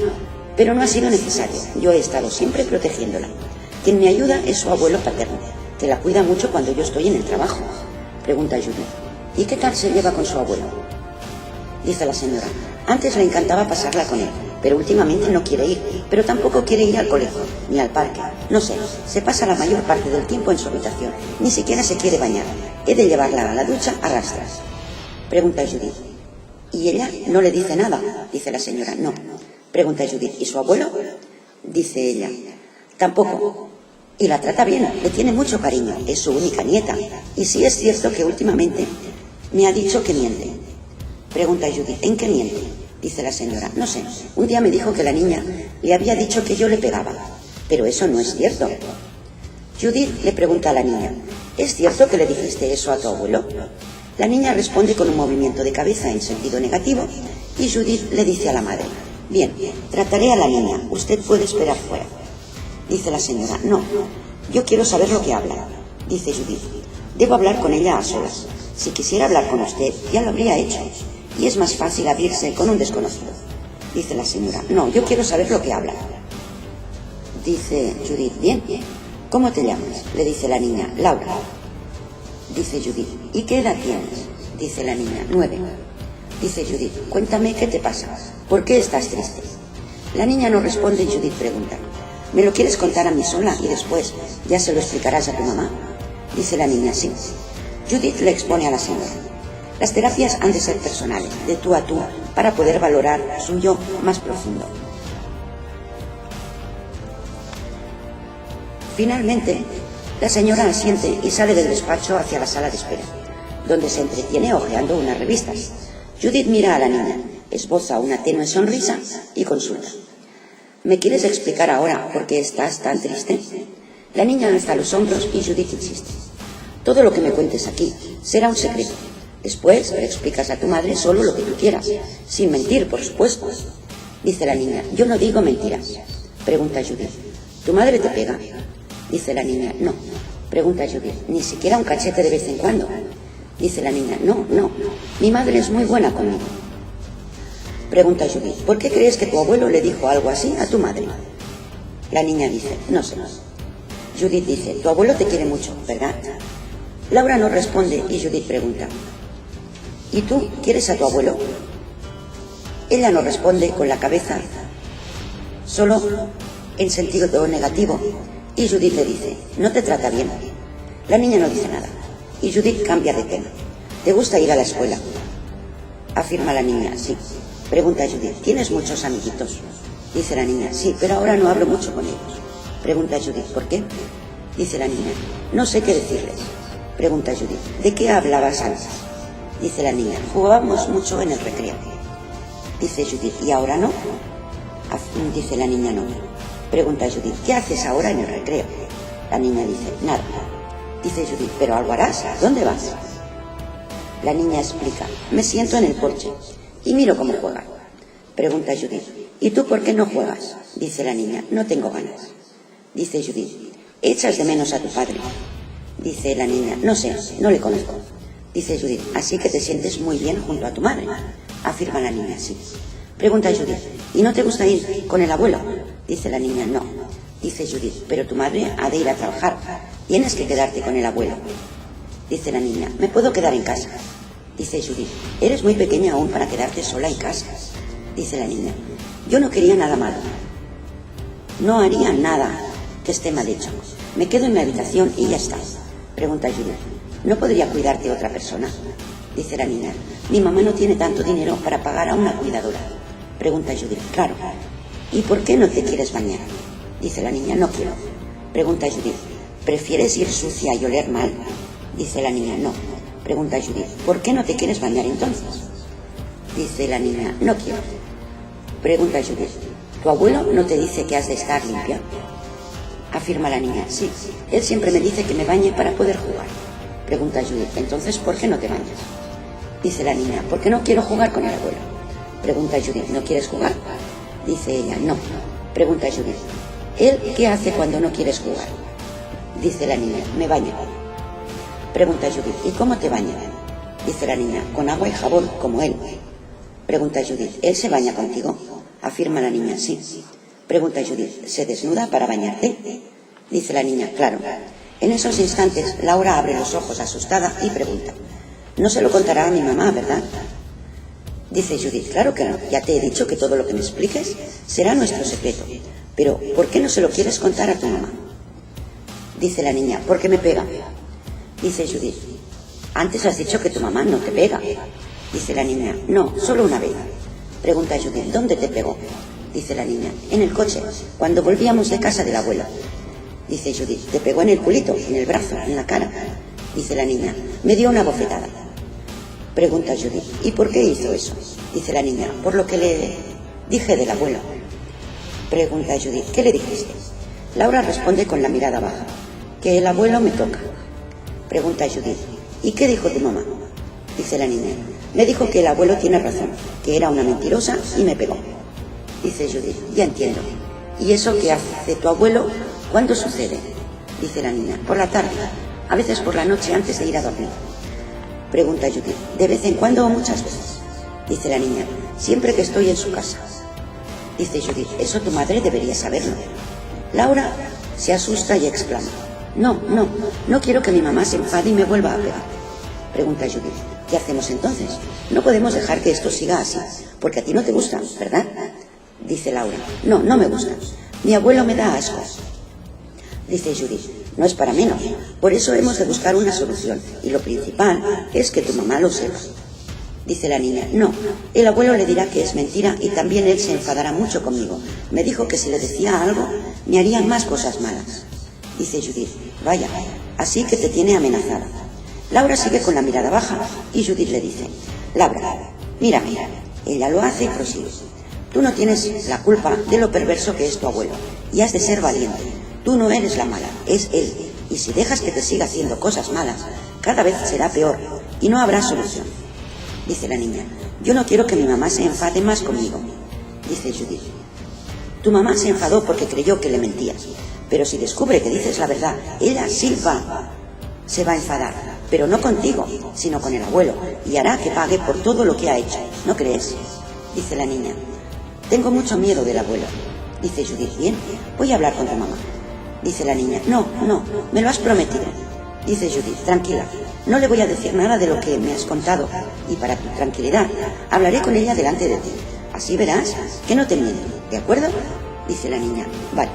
pero no ha sido necesario. Yo he estado siempre protegiéndola. Quien me ayuda es su abuelo paterno, que la cuida mucho cuando yo estoy en el trabajo. Pregunta Judith: ¿y qué tal se lleva con su abuelo? Dice la señora: antes le encantaba pasarla con él, pero últimamente no quiere ir, pero tampoco quiere ir al colegio, ni al parque. No sé, se pasa la mayor parte del tiempo en su habitación, ni siquiera se quiere bañar. He de llevarla a la ducha a rastras. Pregunta Judith: ¿y ella no le dice nada? Dice la señora: no. Pregunta Judith: ¿y su abuelo? Dice ella: tampoco. Y la trata bien, le tiene mucho cariño, es su única nieta. Y sí es cierto que últimamente me ha dicho que miente. Pregunta Judith, ¿en qué miente? Dice la señora, no sé, un día me dijo que la niña le había dicho que yo le pegaba, pero eso no es cierto. Judith le pregunta a la niña, ¿es cierto que le dijiste eso a tu abuelo? La niña responde con un movimiento de cabeza en sentido negativo y Judith le dice a la madre, bien, trataré a la niña, usted puede esperar fuera. Dice la señora, no, yo quiero saber lo que habla. Dice Judith, debo hablar con ella a solas. Si quisiera hablar con usted, ya lo habría hecho. Y es más fácil abrirse con un desconocido. Dice la señora, no, yo quiero saber lo que habla. Dice Judith, bien, ¿cómo te llamas? Le dice la niña, Laura. Dice Judith, ¿y qué edad tienes? Dice la niña, 9. Dice Judith, cuéntame qué te pasa, ¿por qué estás triste? La niña no responde y Judith pregunta, ¿me lo quieres contar a mí sola y después ya se lo explicarás a tu mamá? Dice la niña, sí. Judith le expone a la señora. Las terapias han de ser personales, de tú a tú, para poder valorar su yo más profundo. Finalmente, la señora asiente y sale del despacho hacia la sala de espera, donde se entretiene hojeando unas revistas. Judith mira a la niña, esboza una tenue sonrisa y consulta. ¿Me quieres explicar ahora por qué estás tan triste? La niña alza los hombros y Judith insiste. Todo lo que me cuentes aquí será un secreto. Después le explicas a tu madre solo lo que tú quieras, sin mentir, por supuesto. Dice la niña, yo no digo mentiras. Pregunta Judith, ¿tu madre te pega? Dice la niña, no. Pregunta Judith, ni siquiera un cachete de vez en cuando. Dice la niña, no, mi madre es muy buena conmigo. Pregunta Judith, ¿por qué crees que tu abuelo le dijo algo así a tu madre? La niña dice, no sé. Judith dice, tu abuelo te quiere mucho, ¿verdad? Laura no responde y Judith pregunta, ¿y tú quieres a tu abuelo? Ella no responde con la cabeza, solo en sentido negativo, y Judith le dice, no te trata bien. La niña no dice nada y Judith cambia de tema. ¿Te gusta ir a la escuela? Afirma la niña, sí. Pregunta Judith, ¿tienes muchos amiguitos? Dice la niña, sí, pero ahora no hablo mucho con ellos. Pregunta Judith, ¿por qué? Dice la niña, no sé qué decirles. Pregunta Judith, ¿de qué hablabas antes? Dice la niña, jugábamos mucho en el recreo. Dice Judith, ¿y ahora no? Dice la niña, no. Pregunta Judith, ¿qué haces ahora en el recreo? La niña dice, nada. Dice Judith, ¿pero algo harás? ¿Dónde vas? La niña explica, me siento en el porche y miro cómo juegan. Pregunta Judith, ¿y tú por qué no juegas? Dice la niña, no tengo ganas. Dice Judith, ¿echas de menos a tu padre? Dice la niña, no sé, no le conozco. Dice Judith, así que te sientes muy bien junto a tu madre. Afirma la niña, sí. Pregunta Judith, ¿y no te gusta ir con el abuelo? Dice la niña, no. Dice Judith, pero tu madre ha de ir a trabajar. Tienes que quedarte con el abuelo. Dice la niña, ¿me puedo quedar en casa? Dice Judith, eres muy pequeña aún para quedarte sola en casa. Dice la niña, yo no quería nada malo. No haría nada que esté mal hecho. Me quedo en mi habitación y ya está. Pregunta Judith, ¿no podría cuidarte otra persona? Dice la niña, mi mamá no tiene tanto dinero para pagar a una cuidadora. Pregunta Judith, claro. ¿Y por qué no te quieres bañar? Dice la niña, no quiero. Pregunta Judith, ¿prefieres ir sucia y oler mal? Dice la niña, no. Pregunta Judith, ¿por qué no te quieres bañar entonces? Dice la niña, no quiero. Pregunta Judith, ¿tu abuelo no te dice que has de estar limpia? Afirma la niña, sí, él siempre me dice que me bañe para poder jugar. Pregunta Judith, entonces, ¿por qué no te bañas? Dice la niña, porque no quiero jugar con el abuelo. Pregunta Judith, ¿no quieres jugar? Dice ella, no. Pregunta Judith, ¿él qué hace cuando no quieres jugar? Dice la niña, me baña. Pregunta Judith, ¿y cómo te baña? Dice la niña, con agua y jabón, como él. Pregunta Judith, ¿él se baña contigo? Afirma la niña, sí. Pregunta Judith, ¿se desnuda para bañarte? Dice la niña, claro. En esos instantes, Laura abre los ojos asustada y pregunta, no se lo contará a mi mamá, ¿verdad? Dice Judith, claro que no, ya te he dicho que todo lo que me expliques será nuestro secreto. Pero, ¿por qué no se lo quieres contar a tu mamá? Dice la niña, porque me pega. Dice Judith, antes has dicho que tu mamá no te pega. Dice la niña, no, solo una vez. Pregunta Judith, ¿dónde te pegó? Dice la niña, en el coche, cuando volvíamos de casa del abuelo. Dice Judith. Te pegó en el culito, en el brazo, en la cara. Dice la niña. Me dio una bofetada. Pregunta Judith. ¿Y por qué hizo eso? Dice la niña. Por lo que le dije del abuelo. Pregunta Judith. ¿Qué le dijiste? Laura responde con la mirada baja. Que el abuelo me toca. Pregunta Judith. ¿Y qué dijo tu mamá? Dice la niña. Me dijo que el abuelo tiene razón, que era una mentirosa y me pegó. Dice Judith. Ya entiendo. ¿Y eso qué hace tu abuelo? ¿Cuándo sucede? Dice la niña. Por la tarde. A veces por la noche antes de ir a dormir. Pregunta Judith. ¿De vez en cuando o muchas veces? Dice la niña. Siempre que estoy en su casa. Dice Judith. Eso tu madre debería saberlo. Laura se asusta y exclama. No quiero que mi mamá se enfade y me vuelva a pegar. Pregunta Judith. ¿Qué hacemos entonces? No podemos dejar que esto siga así, porque a ti no te gusta, ¿verdad? Dice Laura. No me gusta. Mi abuelo me da asco. Dice Judith. No es para menos. Por eso hemos de buscar una solución. Y lo principal es que tu mamá lo sepa. Dice la niña. No, el abuelo le dirá que es mentira y también él se enfadará mucho conmigo. Me dijo que si le decía algo, me haría más cosas malas. Dice Judith. Vaya, así que te tiene amenazada. Laura sigue con la mirada baja y Judith le dice. Laura, mira. Ella lo hace y prosigue. Tú no tienes la culpa de lo perverso que es tu abuelo y has de ser valiente. Tú no eres la mala, es él. Y si dejas que te siga haciendo cosas malas, cada vez será peor y no habrá solución. Dice la niña. Yo no quiero que mi mamá se enfade más conmigo. Dice Judith. Tu mamá se enfadó porque creyó que le mentías. Pero si descubre que dices la verdad, ella sí se va a enfadar. Pero no contigo, sino con el abuelo. Y hará que pague por todo lo que ha hecho. ¿No crees? Dice la niña. Tengo mucho miedo del abuelo. Dice Judith. Bien, voy a hablar con tu mamá. Dice la niña. No, me lo has prometido. Dice Judith. Tranquila, no le voy a decir nada de lo que me has contado. Y para tu tranquilidad, hablaré con ella delante de ti. Así verás que no te miento. ¿De acuerdo? Dice la niña. Vale.